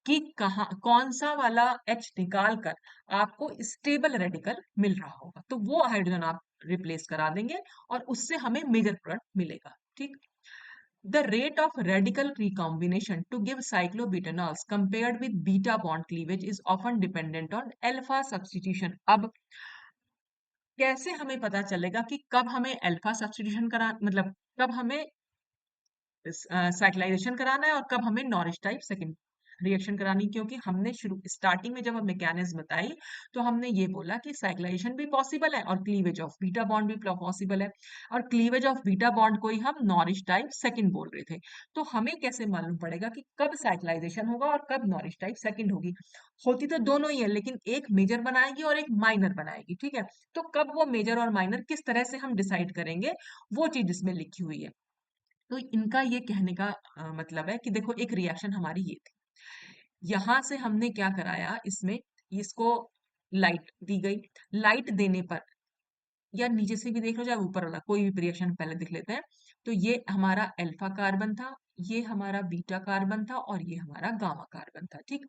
कि कहाँ कौन सा वाला H निकाल कर आपको स्टेबल रेडिकल मिल रहा होगा, तो वो हाइड्रोजन आप रिप्लेस करा देंगे, और उससे हमें मेजर प्रोडक्ट मिलेगा। ठीक, the rate of radical recombination to give cyclobutanols compared with beta bond cleavage is often dependent on alpha substitution. अब कैसे हमें पता चलेगा कि कब हमें अल्फा सब्स्टिट्यूशन करा, मतलब कब हमें साइक्लाइजेशन कराना है और कब हमें नॉरिश टाइप सेकंड रिएक्शन करानी? क्योंकि हमने शुरू स्टार्टिंग में जब हम मैकेनिज्म बताई, तो हमने ये बोला कि साइक्लाइजेशन भी पॉसिबल है और क्लीवेज ऑफ बीटा बॉन्ड भी पॉसिबल है, और क्लीवेज ऑफ बीटा बॉन्ड को ही हम नॉरिश टाइप सेकंड बोल रहे थे। तो हमें कैसे मालूम पड़ेगा कि कब साइक्लाइजेशन होगा और कब नॉरिश टाइप सेकंड होगी? होती तो दोनों ही है, लेकिन एक मेजर बनाएगी और एक माइनर बनाएगी। ठीक है, तो कब वो मेजर और माइनर किस तरह से हम डिसाइड करेंगे, वो चीज इसमें लिखी हुई है। तो इनका ये कहने का मतलब है कि देखो, एक रिएक्शन हमारी ये थी, यहां से हमने क्या कराया इसमें, इसको लाइट दी गई। लाइट देने पर, या नीचे से भी देख लो चाहे ऊपर वाला, कोई भी रिएक्शन पहले देख लेते हैं। तो ये हमारा अल्फा कार्बन था, ये हमारा बीटा कार्बन था, और ये हमारा गामा कार्बन था। ठीक,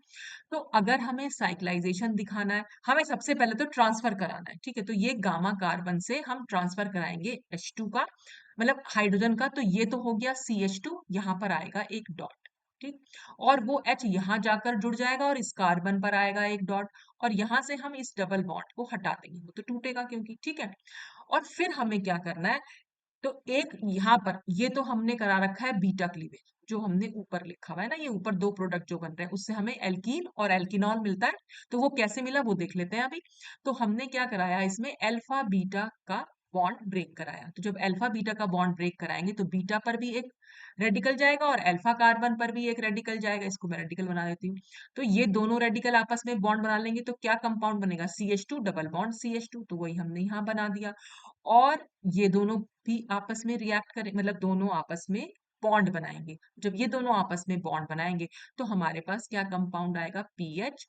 तो अगर हमें साइक्लाइजेशन दिखाना है, हमें सबसे पहले तो ट्रांसफर कराना है। ठीक है, तो ये गामा कार्बन से हम ट्रांसफर कराएंगे H2 का, मतलब हाइड्रोजन का। तो ये तो हो गया CH2, यहाँ पर आएगा एक डॉट। ठीक, और वो H यहाँ जाकर जुड़ जाएगा और इस कार्बन पर आएगा एक डॉट, और यहां से हम इस डबल बॉन्ड को हटा देंगे, वो तो टूटेगा क्योंकि। ठीक है, और फिर हमें क्या करना है, तो एक यहाँ पर ये तो हमने करा रखा है बीटा क्लीवेज, जो हमने ऊपर लिखा हुआ है ना, ये ऊपर दो प्रोडक्ट जो बन रहे हैं उससे हमें एल्कीन और एल्किनॉल मिलता है। तो वो कैसे मिला वो देख लेते हैं अभी। तो हमने क्या कराया, इसमें अल्फा बीटा का बॉन्ड ब्रेक कराया। तो जब अल्फा बीटा का बॉन्ड ब्रेक कराएंगे, तो बीटा पर भी एक रेडिकल जाएगा और अल्फा कार्बन पर भी एक रेडिकल जाएगा। इसको मैं रेडिकल बना देती हूँ। तो ये दोनों रेडिकल आपस में बॉन्ड बना लेंगे, तो क्या कंपाउंड बनेगा, CH2 डबल बॉन्ड CH2, तो वही हमने यहाँ बना दिया। और ये दोनों भी आपस में रिएक्ट करें, मतलब दोनों आपस में बॉन्ड बनाएंगे। जब ये दोनों आपस में बॉन्ड बनाएंगे, तो हमारे पास क्या कंपाउंड आएगा, PH,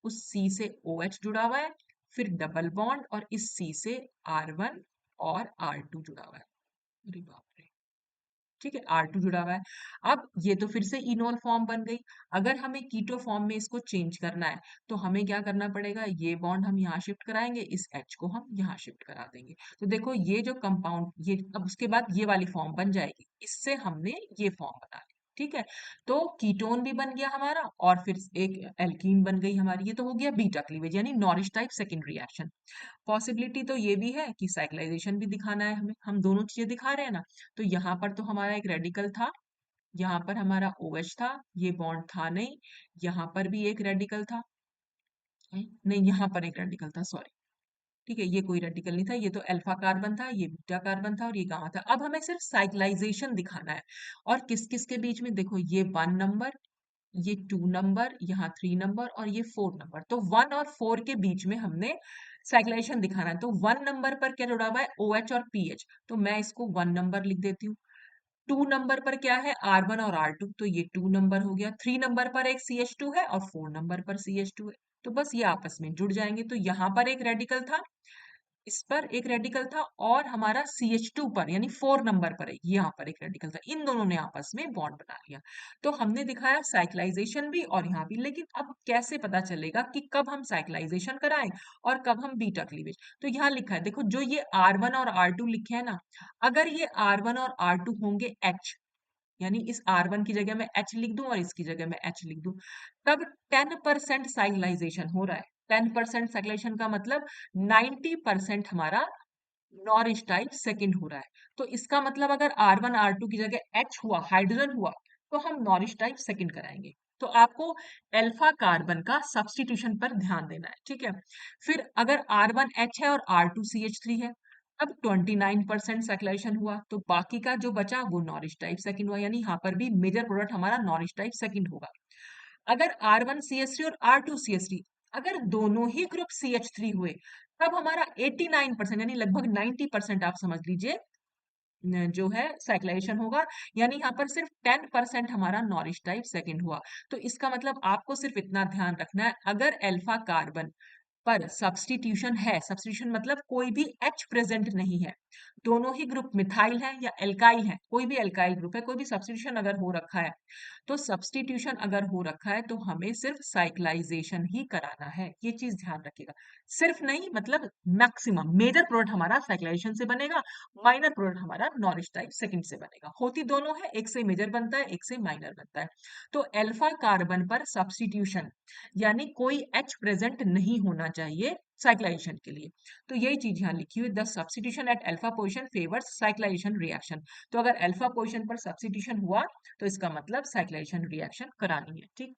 उस C से OH जुड़ा हुआ है, फिर डबल बॉन्ड, और इस C से R1 और R2 जुड़ा हुआ है। अरे बाप रे, ठीक है, R2 जुड़ा हुआ है। अब ये तो फिर से इनोल फॉर्म बन गई। अगर हमें कीटो फॉर्म में इसको चेंज करना है, तो हमें क्या करना पड़ेगा, ये बॉन्ड हम यहाँ शिफ्ट कराएंगे, इस H को हम यहाँ शिफ्ट करा देंगे। तो देखो ये जो कंपाउंड, ये अब उसके बाद ये वाली फॉर्म बन जाएगी, इससे हमने ये फॉर्म बना ली। ठीक है, तो कीटोन भी बन गया हमारा, और फिर एक एल्कीन बन गई हमारी। ये तो हो गया बीटा क्लीवेज, यानी nourish type second reaction. Possibility तो ये भी है कि साइक्लाइजेशन भी दिखाना है हमें, हम दोनों चीजें दिखा रहे हैं ना। तो यहाँ पर तो हमारा एक रेडिकल था, यहाँ पर हमारा OH था, ये बॉन्ड था नहीं, यहाँ पर भी एक रेडिकल था, नहीं यहाँ पर एक रेडिकल था, सॉरी, ठीक है, ये कोई रेडिकल नहीं था, ये तो अल्फा कार्बन था, ये बीटा कार्बन था और ये गामा था। अब हमें सिर्फ साइक्लाइजेशन दिखाना है। और किस किस के बीच में, देखो ये 1 नंबर, ये 2 नंबर, यहाँ 3 नंबर और ये 4 नंबर। तो 1 और 4 के बीच में हमने साइक्लाइजेशन दिखाना है। तो 1 नंबर पर क्या जुड़ा हुआ है, OH और pH, तो मैं इसको 1 नंबर लिख देती हूँ। 2 नंबर पर क्या है, R1 और R2, तो ये 2 नंबर हो गया। 3 नंबर पर एक CH2 है और 4 नंबर पर CH2 है। तो बस ये आपस में जुड़ जाएंगे। तो यहाँ पर एक रेडिकल था, इस पर एक रेडिकल था, और हमारा CH2 पर यानी 4 नंबर पर है, यहाँ पर एक रेडिकल था। इन दोनों ने आपस में बॉन्ड बना लिया। तो हमने दिखाया साइक्लाइजेशन भी और यहाँ भी। लेकिन अब कैसे पता चलेगा कि कब हम साइक्लाइजेशन कराएं और कब हम बीटा क्लीवेज? तो यहाँ लिखा है, देखो जो ये R1 और R2 लिखे हैं ना, अगर ये R1 और R2 होंगे H, यानी इस R1 की जगह मैं H लिख दूं और इसकी जगह मैं H लिख दूं, तब 10% साइक्लाइजेशन हो रहा है। 10% साइक्लाइजेशन का मतलब 90% हमारा नॉरिश टाइप सेकंड हो रहा है। तो इसका मतलब अगर R1 R2 की जगह H हुआ, हाइड्रोजन हुआ, तो हम नॉरिश टाइप सेकंड कराएंगे। तो आपको अल्फा कार्बन का सब्स्टिट्यूशन पर ध्यान देना है, ठीक है। फिर अगर R1H है और R2CH3 है, अब 29% साइक्लाइजेशन हुआ, तो बाकी का जो बचा वो नॉरिश टाइप सेकंड हुआ, यानी यहाँ पर भी मेजर प्रोडक्ट हमारा नॉरिश टाइप सेकंड होगा। अगर R1CH3 और R2CH3, अगर दोनों ही ग्रुप CH3 हुए, तब हमारा 89% यानी लगभग 90% आप समझ लीजिए जो है साइक्लाइजेशन होगा। यानी यहाँ पर सिर्फ 10% हमारा नॉरिश टाइप सेकंड हुआ। तो इसका मतलब आपको सिर्फ इतना ध्यान रखना है, अगर अल्फा कार्बन पर सब्स्टिट्यूशन है, सब्स्टिट्यूशन मतलब कोई भी H प्रेजेंट नहीं है, दोनों ही ग्रुप मिथाइल है या एल्काइल है, कोई भी एल्काइल ग्रुप है, कोई भी सब्स्टिट्यूशन अगर हो रखा है, तो सब्स्टिट्यूशन अगर हो रखा है तो हमें सिर्फ साइक्लाइजेशन ही कराना है। ये चीज ध्यान रखिएगा। सिर्फ नहीं, मतलब मैक्सिमम मेजर प्रोडक्ट हमारा साइक्लाइजेशन से बनेगा, माइनर प्रोडक्ट हमारा नॉरिश टाइप सेकंड से बनेगा। होती दोनों है, एक से मेजर बनता है, एक से माइनर बनता है। तो अल्फा कार्बन पर सब्स्टिट्यूशन यानी कोई H प्रेजेंट नहीं होना चाहिए साइक्लाइजेशन के लिए। तो यही चीज यहाँ लिखी हुई, the substitution at alpha position favours cyclization reaction. तो अगर अल्फा पोजीशन पर सब्स्टिट्यूशन हुआ, तो इसका मतलब साइक्लाइजेशन रिएक्शन करानी है, ठीक।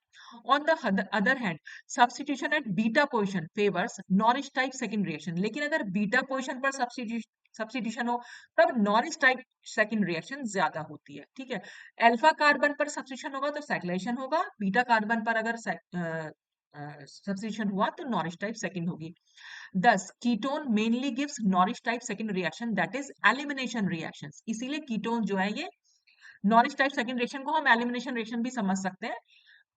On the other hand, substitution at beta position favours Norrish type second reaction. लेकिन अगर बीटा पोजीशन पर सब्स्टिट्यूशन हो, तब नॉरिश टाइप सेकंड रिएक्शन ज्यादा होती है, ठीक है। अल्फा कार्बन पर सब्स्टिट्यूशन होगा तो साइक्लाइजेशन होगा, बीटा कार्बन पर अगर सब्स्टिट्यूशन हुआ तो नॉरिश टाइप सेकंड होगी। Thus, ketone mainly gives Norris type second reaction, that is elimination reactions. इसीलिए कीटोन जो है ये नॉरिश टाइप सेकंड रिएक्शन को हम एलिमिनेशन रिएक्शन भी समझ सकते हैं।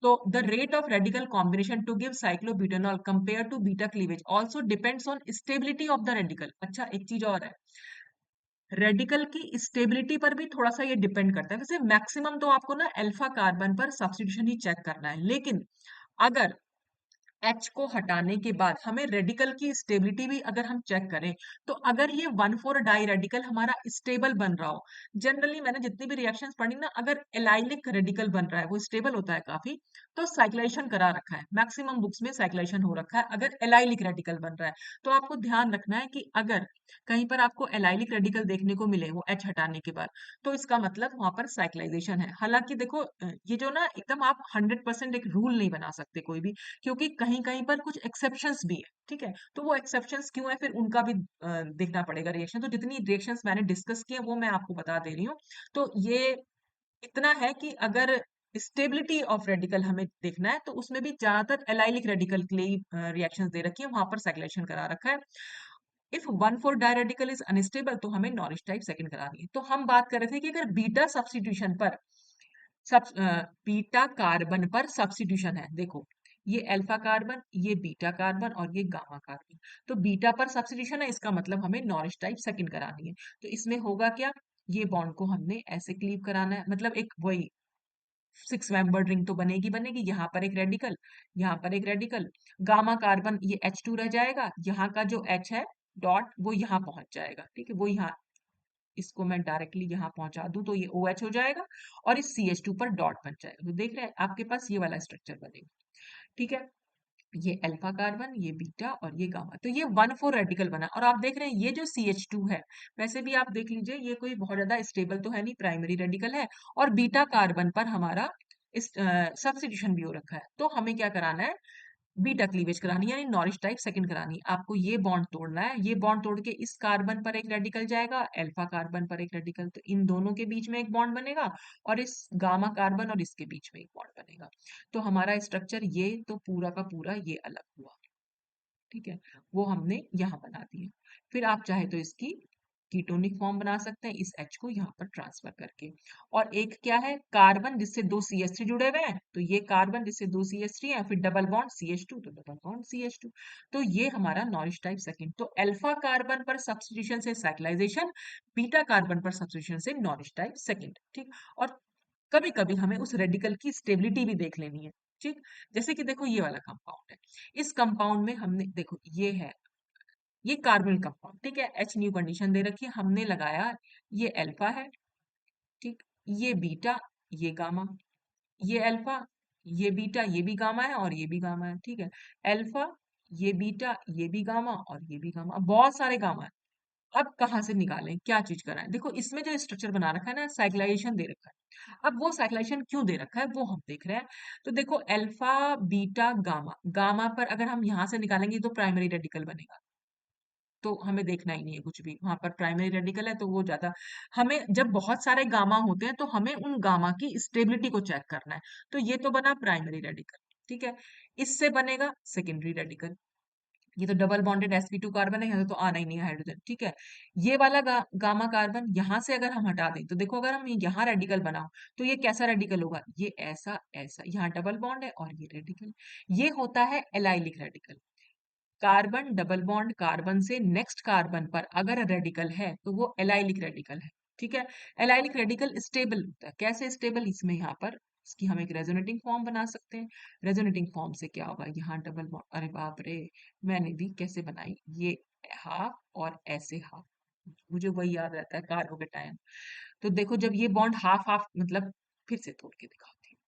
तो the rate of radical combination to give cyclobutanol compare to beta cleavage also depends on stability of the radical. अच्छा, एक चीज और है, रेडिकल की स्टेबिलिटी पर भी थोड़ा सा ये डिपेंड करता है। वैसे मैक्सिमम तो आपको ना अल्फा कार्बन पर सब्स्टिट्यूशन ही चेक करना है, लेकिन अगर H को हटाने के बाद हमें रेडिकल की स्टेबिलिटी भी अगर हम चेक करें, तो अगर ये 1,4 डाई रेडिकल हमारा स्टेबल बन रहा हो, जनरली मैंने जितनी भी रिएक्शंस पढ़ी ना, अगर एलाइलिक रेडिकल बन रहा है, वो स्टेबल होता है काफी, तो साइक्लेशन करा रखा है, मैक्सिमम बुक्स में साइक्लेशन हो रखा है अगर एलाइलिक रेडिकल बन रहा है। तो आपको ध्यान रखना है कि अगर कहीं पर आपको एलाइलिक रेडिकल देखने को मिले वो H हटाने के बाद, तो इसका मतलब वहां पर साइक्लाइजेशन है। हालांकि देखो ये जो ना एकदम आप 100% एक रूल नहीं बना सकते कोई भी, क्योंकि कहीं कहीं पर कुछ एक्सेप्शंस भी है, ठीक है। तो वो एक्सेप्शंस क्यों है, फिर उनका भी देखना पड़ेगा रिएक्शन। तो जितनी रिएक्शंस मैंने डिस्कस किए वो मैं आपको बता दे रही हूँ। तो ये इतना है कि अगर स्टेबिलिटी ऑफ रेडिकल हमें देखना है, तो उसमें भी ज्यादातर एलाइलिक रेडिकल के लिए रिएक्शंस दे रखी है, वहां पर साइक्लेशन करा रखा है। इफ 1,4 डायरेडिकल इज अनस्टेबल, तो हमें नॉरिश टाइप सेकंड करानी है। तो हम बात कर रहे थे कि अगर बीटा सब्स्टिट्यूशन पर सब बीटा कार्बन पर सब्स्टिट्यूशन है, देखो ये अल्फा कार्बन, ये बीटा कार्बन और ये गामा कार्बन, तो बीटा पर सब्स्टिट्यूशन है, इसका मतलब हमें नॉरिश टाइप सेकंड करानी है। तो इसमें होगा क्या, ये बॉन्ड को हमने ऐसे क्लीव कराना है, मतलब एक वही 6 मेंबर्ड रिंग तो बनेगी बनेगी। यहाँ पर एक रेडिकल, यहाँ पर एक रेडिकल, गामा कार्बन ये H2 रह जाएगा, यहाँ का जो H है डॉट वो यहाँ पहुंच जाएगा, ठीक है। वो यहाँ, इसको मैं डायरेक्टली यहाँ पहुंचा दूं तो ये OH हो जाएगा और इस CH2 पर डॉट बन जाएगा। तो देख रहे हैं आपके पास ये वाला स्ट्रक्चर बनेगा, ठीक है। ये अल्फा कार्बन, ये बीटा और ये गामा, तो ये 1,4 रेडिकल बना। और आप देख रहे हैं ये जो CH2 है, वैसे भी आप देख लीजिए ये कोई बहुत ज्यादा स्टेबल तो है नहीं, प्राइमरी रेडिकल है, और बीटा कार्बन पर हमारा इस सब्स्टिट्यूशन भी हो रखा है। तो हमें क्या कराना है, बीटा क्लीवेज करानी है, यानी नॉरिश टाइप सेकंड करानी है। आपको ये बॉन्ड तोड़ना है, ये बॉन्ड तोड़ के इस कार्बन पर एक रेडिकल जाएगा, अल्फा कार्बन पर एक रेडिकल, तो इन दोनों के बीच में एक बॉन्ड बनेगा और इस गामा कार्बन और इसके बीच में एक बॉन्ड बनेगा। तो हमारा स्ट्रक्चर ये तो पूरा का पूरा ये अलग हुआ। ठीक है, वो हमने यहाँ बना दिया। फिर आप चाहे तो इसकी कीटोनिक फॉर्म बना सकते हैं इस H को यहाँ पर ट्रांसफर करके। और एक क्या है, कार्बन जिससे दो CH3 जुड़े हुए हैं, तो ये कार्बन जिससे दो CH3 है, फिर डबल बॉन्ड CH2, तो डबल बॉन्ड CH2। तो ये हमारा नॉरिश टाइप सेकंड। तो अल्फा कार्बन पर सब्स्टिट्यूशन से साइक्लाइजेशन, बीटा कार्बन पर सब्स्टिट्यूशन से नॉरिश टाइप सेकंड। ठीक, और कभी कभी हमें उस रेडिकल की स्टेबिलिटी भी देख लेनी है। ठीक, जैसे कि देखो ये वाला कंपाउंड है, इस कंपाउंड में हमने देखो ये है, ये कार्बन कंपाउंड, ठीक है, H न्यू कंडीशन दे रखी है, हमने लगाया ये अल्फा है, ठीक, ये बीटा, ये गामा, ये अल्फा, ये बीटा, ये भी गामा है और ये भी गामा है। ठीक है, अल्फा, ये बीटा, ये भी गामा और ये भी गामा, बहुत सारे गामा है। अब कहाँ से निकालें, क्या चीज कराएं? देखो इसमें जो स्ट्रक्चर बना रखा है ना, साइक्लाइजेशन दे रखा है। अब वो साइक्लाइजेशन क्यों दे रखा है वो हम देख रहे हैं। तो देखो अल्फा बीटा गामा, गामा पर अगर हम यहाँ से निकालेंगे तो प्राइमरी रेडिकल बनेगा, तो हमें देखना ही नहीं है कुछ भी, वहां पर प्राइमरी रेडिकल है तो वो ज्यादा, हमें जब बहुत सारे गामा होते हैं तो हमें उन गामा की स्टेबिलिटी को चेक करना है। तो ये तो बना प्राइमरी रेडिकल, ठीक है, इससे बनेगा सेकेंडरी रेडिकल। ये तो डबल बॉन्डेड sp2 कार्बन है, यहाँ तो आना ही नहीं है हाइड्रोजन। ठीक है, ये वाला गामा कार्बन यहाँ से अगर हम हटा दें तो देखो अगर हम यहाँ रेडिकल बनाओ तो ये कैसा रेडिकल होगा, ये ऐसा ऐसा, यहाँ डबल बॉन्ड है और ये रेडिकल, ये होता है allylic radical. Carbon double bond carbon से नेक्स्ट कार्बन पर अगर रेडिकल है तो वो एलाइलिक रेडिकल है। ठीक है, एलाइलिक रेडिकल स्टेबल होता है, कैसे स्टेबल, इसमें यहाँ पर इसकी हम एक रेजोनेटिंग फॉर्म बना सकते हैं। रेजोनेटिंग फॉर्म से क्या होगा, यहाँ डबल बॉन्ड, अरे बाप रे, मैंने भी कैसे बनाई, ये हाफ और ऐसे हाफ, मुझे वही याद रहता है कार्बो के टाइम। तो देखो जब ये बॉन्ड हाफ हाफ, मतलब फिर से तोड़ के दिखाती हूँ,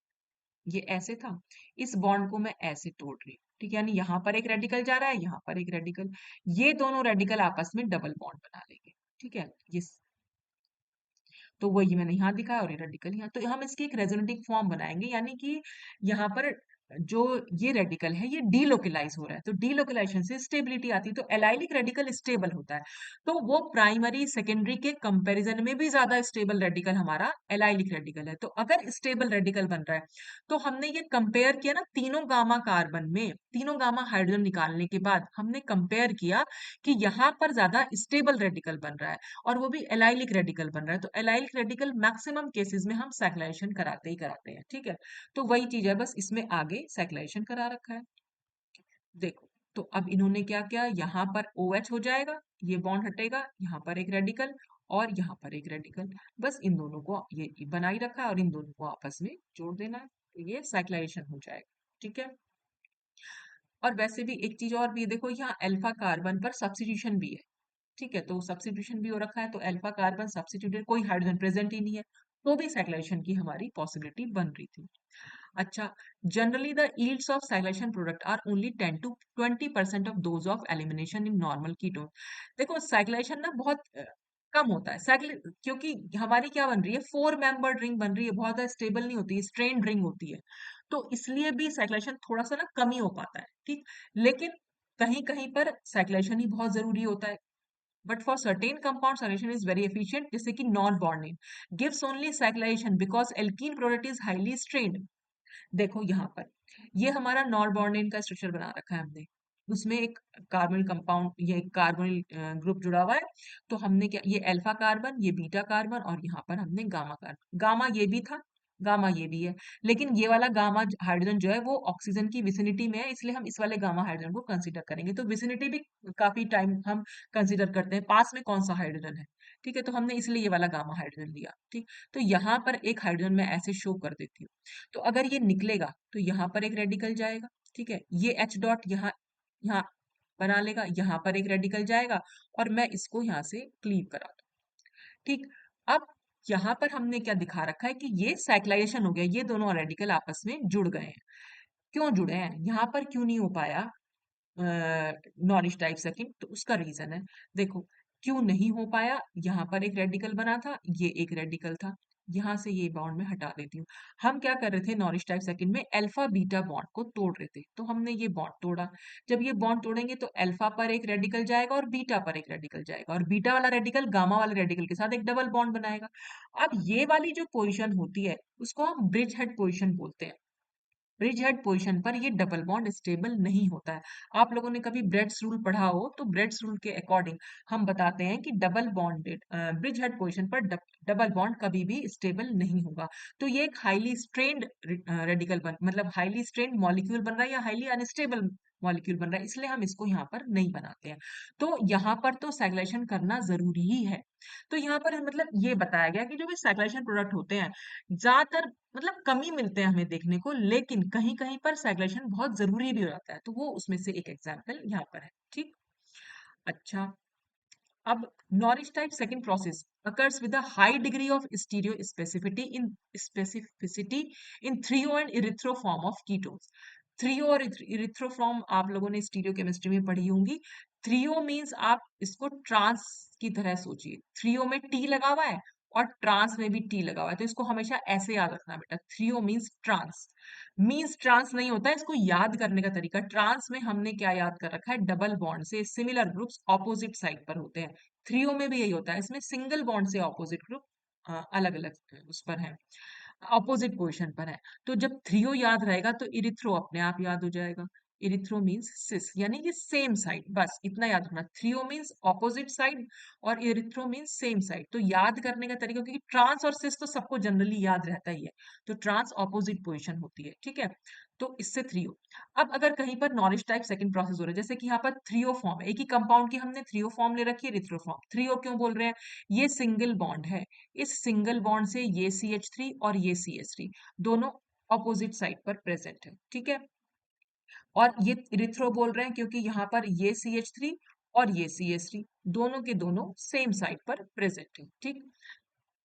ये ऐसे था, इस बॉन्ड को मैं ऐसे तोड़ रही हूँ। ठीक है, यानी यहाँ पर एक रेडिकल जा रहा है, यहाँ पर एक रेडिकल, ये दोनों रेडिकल आपस में डबल बॉन्ड बना लेंगे। ठीक है, ये तो वही मैंने यहाँ दिखाया और ये रेडिकल यहाँ, तो हम इसकी एक रेजोनेटिंग फॉर्म बनाएंगे, यानी कि यहाँ पर जो ये रेडिकल है ये डीलोकलाइज हो रहा है, तो डीलोकलाइजेशन से स्टेबिलिटी आती है, तो एलाइलिक रेडिकल स्टेबल होता है। तो वो प्राइमरी सेकेंडरी के कंपैरिजन में भी ज्यादा स्टेबल रेडिकल हमारा एलाइलिक रेडिकल है। तो अगर स्टेबल रेडिकल बन रहा है, तो हमने ये कंपेयर किया ना, तीनों गामा कार्बन में तीनों गामा हाइड्रोजन निकालने के बाद हमने कंपेयर किया कि यहाँ पर ज्यादा स्टेबल रेडिकल बन रहा है और वो भी एलाइलिक रेडिकल बन रहा है। तो एलाइलिक रेडिकल मैक्सिमम केसेस में हम साइक्लाइजेशन कराते ही कराते हैं। ठीक है, तो वही चीज है, बस इसमें आगे साइक्लाइजेशन करा रखा है। देखो, तो अब इन्होंने क्या किया, यहाँ पर OH हो जाएगा, ये बॉन्ड हटेगा, यहाँ पर एक रेडिकल और यहाँ पर एक रेडिकल, बस इन दोनों को ये बनाई रखा है और इन दोनों को आपस में जोड़ देना है, तो ये साइक्लाइजेशन हो जाएगा। ठीक है, और वैसे भी एक चीज और भी है, देखो यहाँ अल्फा कार्बन पर सब्स्टिट्यूशन भी है। ठीक है, तो सब्स्टिट्यूशन भी हो रखा है, तो अल्फा कार्बन सब्स्टिट्यूटेड, कोई हाइड्रोजन प्रेजेंट ही नहीं है, तो भी साइक्लाइजेशन की हमारी पॉसिबिलिटी बन रही थी। अच्छा, generally the yields of cyclization product are only 10 to 20% of those of elimination in normal ketone. देखो साइक्लाइजेशन ना बहुत कम होता है साइक्ल, क्योंकि हमारी क्या बन रही है, फोर मेंबर्ड रिंग बन रही है, बहुत स्टेबल नहीं होती, स्ट्रेन्ड रिंग होती है, तो इसलिए भी साइक्लाइजेशन थोड़ा सा ना कम ही हो पाता है। ठीक, लेकिन कहीं कहीं पर साइक्लाइजेशन ही बहुत जरूरी होता है, but for certain compound solution is very efficient, जैसे कि non bonding gives only cyclization because alkene product is highly strained। देखो यहाँ पर ये हमारा नॉन बॉन्डिंग का स्ट्रक्चर बना रखा है हमने, उसमें एक कार्बन कंपाउंड, ये एक कार्बन ग्रुप जुड़ा हुआ है, तो हमने क्या, ये अल्फा कार्बन, ये बीटा कार्बन और यहाँ पर हमने गामा कार्बन, गामा ये भी था, गामा ये भी है, लेकिन ये वाला गामा हाइड्रोजन जो है वो ऑक्सीजन की विसिनिटी में है, इसलिए हम इस वाले गामा हाइड्रोजन को कंसीडर करेंगे। तो विसिनिटी भी काफी टाइम हम कंसीडर करते हैं, पास में कौन सा हाइड्रोजन है। ठीक है, तो हमने इसलिए ये वाला गामा हाइड्रोजन लिया। ठीक, तो यहाँ पर एक हाइड्रोजन मैं ऐसे शो कर देती हूँ, तो अगर ये निकलेगा तो यहाँ पर एक रेडिकल जाएगा। ठीक है, ये H डॉट यहाँ यहाँ बना लेगा, यहाँ पर एक रेडिकल जाएगा और मैं इसको यहाँ से क्लीव करा दूँ। ठीक, अब यहाँ पर हमने क्या दिखा रखा है कि ये साइक्लाइजेशन हो गया, ये दोनों रेडिकल आपस में जुड़ गए हैं। क्यों जुड़े हैं, यहाँ पर क्यों नहीं हो पाया नॉरिश टाइप सेकंड, तो उसका रीजन है, देखो क्यों नहीं हो पाया, यहाँ पर एक रेडिकल बना था, ये एक रेडिकल था, यहाँ से ये बॉन्ड में हटा देती हूँ। हम क्या कर रहे थे नॉरिश टाइप सेकंड में, अल्फा बीटा बॉन्ड को तोड़ रहे थे, तो हमने ये बॉन्ड तोड़ा। जब ये बॉन्ड तोड़ेंगे तो अल्फा पर एक रेडिकल जाएगा और बीटा पर एक रेडिकल जाएगा, और बीटा वाला रेडिकल गामा वाले रेडिकल के साथ एक डबल बॉन्ड बनाएगा। अब ये वाली जो पोजीशन होती है उसको हम ब्रिज हेड पोजीशन बोलते हैं। ब्रिज हेड पोजीशन पर ये डबल बॉन्ड स्टेबल नहीं होता है। आप लोगों ने कभी ब्रेड्स रूल पढ़ा हो तो ब्रेड्स रूल के अकॉर्डिंग हम बताते हैं कि double bonded bridge head position पर डबल बॉन्ड कभी भी स्टेबल नहीं होगा। तो ये एक हाईली स्ट्रेन्ड रेडिकल बन मतलब हाईली स्ट्रेन्ड मॉलिक्यूल बन रहा है या हाईली अनस्टेबल मॉलिक्यूल बन रहा है, इसलिए हम इसको यहाँ पर नहीं बनाते हैं। तो यहाँ पर तो सैचुरेशन करना जरूरी ही है। तो यहाँ पर मतलब ये बताया गया कि जो भी सैचुरेशन प्रोडक्ट होते हैं ज्यादातर मतलब कम ही मिलते हैं हमें देखने को, लेकिन कहीं कहीं पर सैचुरेशन बहुत जरूरी भी हो जाता है, तो वो उसमें से एक एग्जाम्पल यहाँ पर है। ठीक। अच्छा, अब Norris type second process occurs with a high degree of specificity in trio and erythro form of ketones. Threo और इरिथ्रो फॉर्म आप लोगों ने स्टीरियोकेमिस्ट्री में पढ़ी होंगी। थ्रियो मींस आप इसको ट्रांस की तरह सोचिए, थ्रियो में टी लगा हुआ है और ट्रांस में भी टी लगा हुआ है, तो इसको हमेशा ऐसे याद रखना बेटा, थ्रियो मींस ट्रांस नहीं होता है। इसको याद करने का तरीका, ट्रांस में हमने क्या याद कर रखा है, डबल बॉन्ड से सिमिलर ग्रुप्स ऑपोजिट साइड पर होते हैं। थ्रियो में भी यही होता है, इसमें सिंगल बॉन्ड से ऑपोजिट ग्रुप अलग अलग उस पर है, ऑपोजिट पोजिशन पर है। तो जब थ्रियो याद रहेगा तो इरिथ्रो अपने आप याद हो जाएगा। इरिथ्रो मीन्स सिस यानी कि सेम साइड, बस इतना याद रखना। थ्रियो मीन्स ऑपोजिट साइड और इरिथ्रो मीन्स सेम साइड। तो याद करने का तरीका, क्योंकि ट्रांस और सिस तो सबको जनरली याद रहता ही है, तो ट्रांस ऑपोजिट पोजिशन होती है, ठीक है। तो इससे थ्रियो। अब अगर कहीं पर नॉरिश टाइप सेकंड प्रोसेस हो रहा है, जैसे कि यहाँ पर थ्रियो फॉर्म है, एक ही कंपाउंड की हमने थ्रियो फॉर्म ले रखी है, इरिथ्रो फॉर्म। थ्रियो क्यों बोल रहे हैं, ये सिंगल बॉन्ड है, इस सिंगल बॉन्ड से ये CH3 और ये CH3 दोनों ऑपोजिट साइड पर प्रेजेंट है, ठीक है। और ये इरिथ्रो बोल रहे हैं क्योंकि यहाँ पर ये CH3 और ये CH3 दोनों के दोनों सेम साइड पर प्रेजेंट है, ठीक।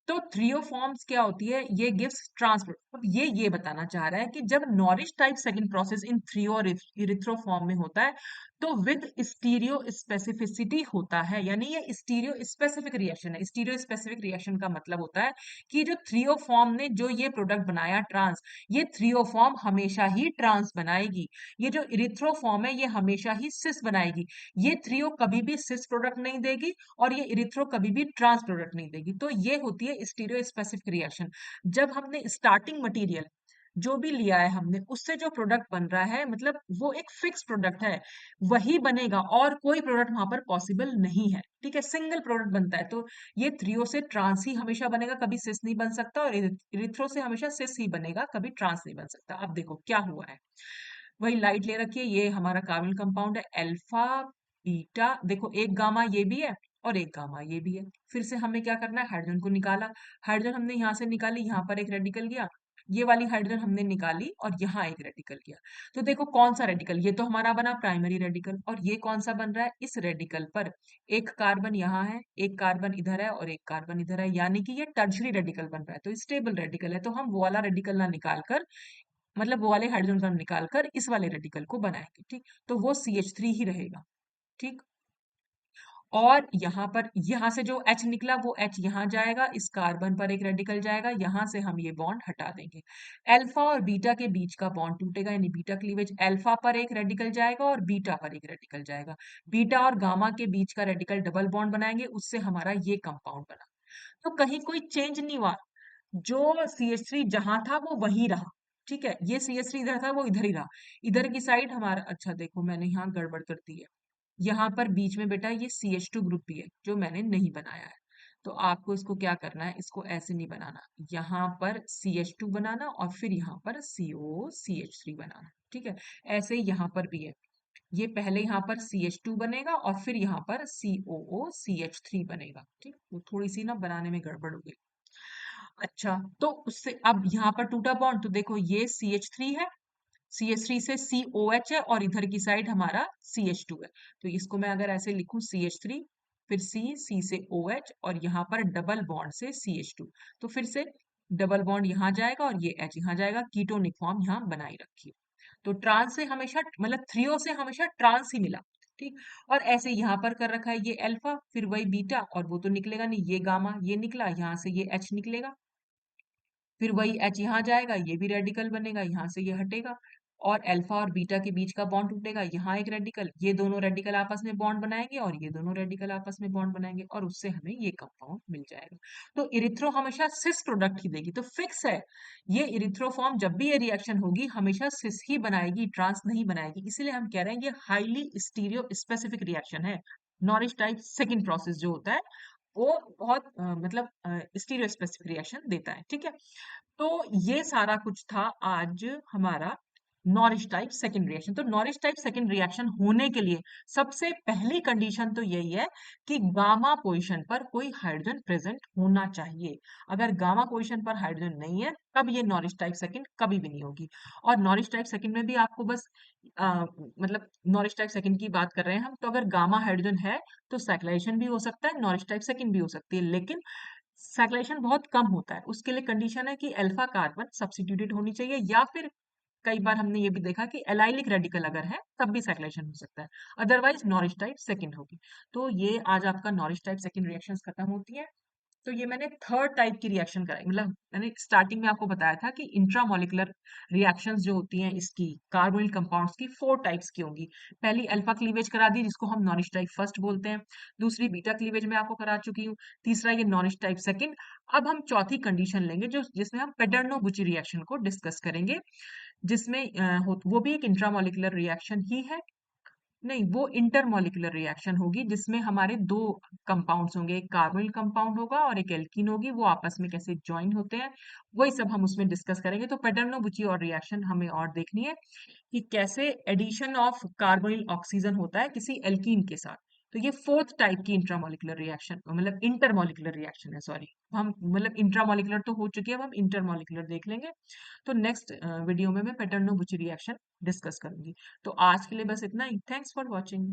तो थ्रियो फॉर्म्स क्या होती है, ये गिव्स ट्रांसपोर्ट। अब ये बताना चाह रहा है कि जब nourish type second process in threo और इरिथ्रो फॉर्म में होता है तो विद स्टीरियो स्पेसिफिसिटी होता है, यानी ये स्टीरियो स्पेसिफिक रिएक्शन है। स्टीरियो स्पेसिफिक रिएक्शन का मतलब होता है कि जो थ्रियो फॉर्म ने जो ये प्रोडक्ट बनाया ट्रांस, ये थ्रियो फॉर्म हमेशा ही ट्रांस बनाएगी। ये जो इरिथ्रो फॉर्म है ये हमेशा ही सिस बनाएगी। ये थ्रियो कभी भी सिस प्रोडक्ट नहीं देगी और ये इरिथ्रो कभी भी ट्रांस प्रोडक्ट नहीं देगी। तो ये होती है स्टीरियो स्पेसिफिक रिएक्शन। जब हमने स्टार्टिंग मटेरियल जो भी लिया है हमने, उससे जो प्रोडक्ट बन रहा है मतलब वो एक फिक्स प्रोडक्ट है, वही बनेगा और कोई प्रोडक्ट वहां पर पॉसिबल नहीं है, ठीक है। सिंगल प्रोडक्ट बनता है, तो ये थ्रियो से ट्रांस ही हमेशा बनेगा, कभी सिस नहीं बन सकता, और इरिथ्रो से हमेशा सिस ही बनेगा, कभी ट्रांस नहीं बन सकता। अब देखो क्या हुआ है, वही लाइट ले रखिए, ये हमारा कार्बन कंपाउंड है अल्फा बीटा, देखो एक गामा ये भी है और एक गामा ये भी है। फिर से हमें क्या करना है, हाइड्रोजन को निकाला, हाइड्रोजन हमने यहाँ से निकाली, यहाँ पर एक रेडिकल गया, ये वाली हाइड्रोजन हमने निकाली और यहाँ एक रेडिकल गया। तो देखो कौन सा रेडिकल, ये तो हमारा बना प्राइमरी रेडिकल, और ये कौन सा बन रहा है, इस रेडिकल पर एक कार्बन यहाँ है, एक कार्बन इधर है और एक कार्बन इधर है, यानी कि ये टर्शरी रेडिकल बन रहा है, तो स्टेबल रेडिकल है। तो हम वो वाला रेडिकल ना निकाल कर, मतलब वो वाले हाइड्रोजन का निकाल कर इस वाले रेडिकल को बनाएंगे, ठीक। तो वो CH3 ही रहेगा, ठीक। और यहाँ पर यहाँ से जो H निकला वो H यहाँ जाएगा, इस कार्बन पर एक रेडिकल जाएगा, यहाँ से हम ये बॉन्ड हटा देंगे। अल्फा और बीटा के बीच का बॉन्ड टूटेगा, यानी बीटा क्लीवेज, अल्फा पर एक रेडिकल जाएगा और बीटा पर एक रेडिकल जाएगा। बीटा और गामा के बीच का रेडिकल डबल बॉन्ड बनाएंगे, उससे हमारा ये कंपाउंड बना। तो कहीं कोई चेंज नहीं हुआ, जो CH3 जहां था वो वहीं रहा, ठीक है। ये CH3 इधर था वो इधर ही रहा, इधर की साइड हमारा, अच्छा देखो मैंने यहाँ गड़बड़ कर दी है, यहाँ पर बीच में बेटा ये CH2 ग्रुप भी है जो मैंने नहीं बनाया है। तो आपको इसको क्या करना है, इसको ऐसे नहीं बनाना, यहाँ पर CH2 बनाना और फिर यहाँ पर COCH3 बनाना, ठीक है। ऐसे ही यहाँ पर भी है, ये पहले यहाँ पर CH2 बनेगा और फिर यहाँ पर COOCH3 बनेगा, ठीक। वो थोड़ी सी ना बनाने में गड़बड़ हो गई। अच्छा, तो उससे अब यहाँ पर टूटा बॉन्ड, तो देखो ये CH3 है, CH3 से COH है और इधर की साइड हमारा CH2 है। तो इसको मैं अगर ऐसे लिखूं CH3 फिर C से OH और यहाँ पर डबल बॉन्ड से CH2, तो फिर से डबल बॉन्ड यहाँ जाएगा और ये H यहाँ जाएगा, कीटोनिक फॉर्म यहाँ बनाई रखी है। तो ट्रांस से हमेशा मतलब थ्रियो से हमेशा ट्रांस ही मिला, ठीक। और ऐसे यहाँ पर कर रखा है ये अल्फा, फिर वही बीटा, और वो तो निकलेगा नहीं, ये गामा ये निकला, यहाँ से ये H निकलेगा, फिर वही एच यहाँ जाएगा, ये भी रेडिकल बनेगा, यहाँ से ये हटेगा, और अल्फा और बीटा के बीच का बॉन्ड टूटेगा, यहाँ एक रेडिकल, ये दोनों रेडिकल आपस में बॉन्ड बनाएंगे और ये दोनों रेडिकल आपस में बॉन्ड बनाएंगे, और उससे हमें ये कंपाउंड मिल जाएगा। तो इरिथ्रो हमेशा सिस प्रोडक्ट ही देगी, तो फिक्स है ये इरिथ्रोफॉर्म, जब भी ये रिएक्शन होगी हमेशा सिस ही बनाएगी, ट्रांस नहीं बनाएगी। इसीलिए हम कह रहे हैं ये हाईली स्टीरियो स्पेसिफिक रिएक्शन है। नॉरिश टाइप सेकंड प्रोसेस जो होता है वो बहुत मतलब स्टीरियो स्पेसिफिक रिएक्शन देता है, ठीक है। तो ये सारा कुछ था आज हमारा नॉरिश टाइप सेकंड रिएक्शन। तो नॉरिश टाइप सेकंड रिएक्शन होने के लिए सबसे पहली कंडीशन तो यही है कि गामा पोजीशन पर कोई हाइड्रोजन प्रेजेंट होना चाहिए। अगर गामा पोजीशन पर हाइड्रोजन नहीं है तब ये नॉरिश टाइप सेकंड कभी भी नहीं होगी। और नॉरिश टाइप सेकंड में भी आपको बस मतलब नॉरिश टाइप सेकंड की बात कर रहे हैं हम, तो अगर गामा हाइड्रोजन है तो साइक्लाइजेशन भी हो सकता है, नॉरिश टाइप सेकंड भी हो सकती है, लेकिन सैचुरेशन बहुत कम होता है। उसके लिए कंडीशन है कि अल्फा कार्बन सब्स्टिट्यूटेड होनी चाहिए, या फिर कई बार हमने ये भी देखा कि एलाइलिक रेडिकल अगर है तब भी सैचुरेशन हो सकता है, अदरवाइज नॉरिश टाइप सेकंड होगी। तो ये आज आपका नॉरिश टाइप सेकंड रिएक्शंस खत्म होती है। तो ये मैंने थर्ड टाइप की रिएक्शन कराई, मतलब मैंने स्टार्टिंग में आपको बताया था कि इंट्रामोलिकुलर रिएक्शंस जो होती हैं इसकी कार्बोनिल कंपाउंड्स की 4 टाइप्स की होंगी। पहली अल्फा क्लीवेज करा दी जिसको हम नॉरिश टाइप फर्स्ट बोलते हैं, दूसरी बीटा क्लीवेज में आपको करा चुकी हूँ, तीसरा ये नॉरिश टाइप सेकंड। अब हम चौथी कंडीशन लेंगे जो जिसमें हम पेडर्नो बुची रिएक्शन को डिस्कस करेंगे, जिसमें वो भी एक इंट्रामोलिकुलर रिएक्शन ही है। नहीं, वो इंटरमॉलिक्यूलर रिएक्शन होगी जिसमें हमारे दो कंपाउंड्स होंगे, एक कार्बोनिल कंपाउंड होगा और एक एल्कीन होगी, वो आपस में कैसे ज्वाइन होते हैं वही सब हम उसमें डिस्कस करेंगे। तो पेटर्नो बुची और रिएक्शन हमें और देखनी है कि कैसे एडिशन ऑफ कार्बोनिल ऑक्सीजन होता है किसी एल्कीन के साथ। तो ये फोर्थ टाइप की इंट्रामोलिकुलर रिएक्शन, मतलब इंटरमोलिकुलर रिएक्शन है, सॉरी। हम मतलब इंट्रामोलिकुलर तो हो चुकी है, अब हम इंटरमोलिकुलर देख लेंगे। तो नेक्स्ट वीडियो में मैं पेटर्नो बुची रिएक्शन डिस्कस करूंगी। तो आज के लिए बस इतना ही। Thanks for watching.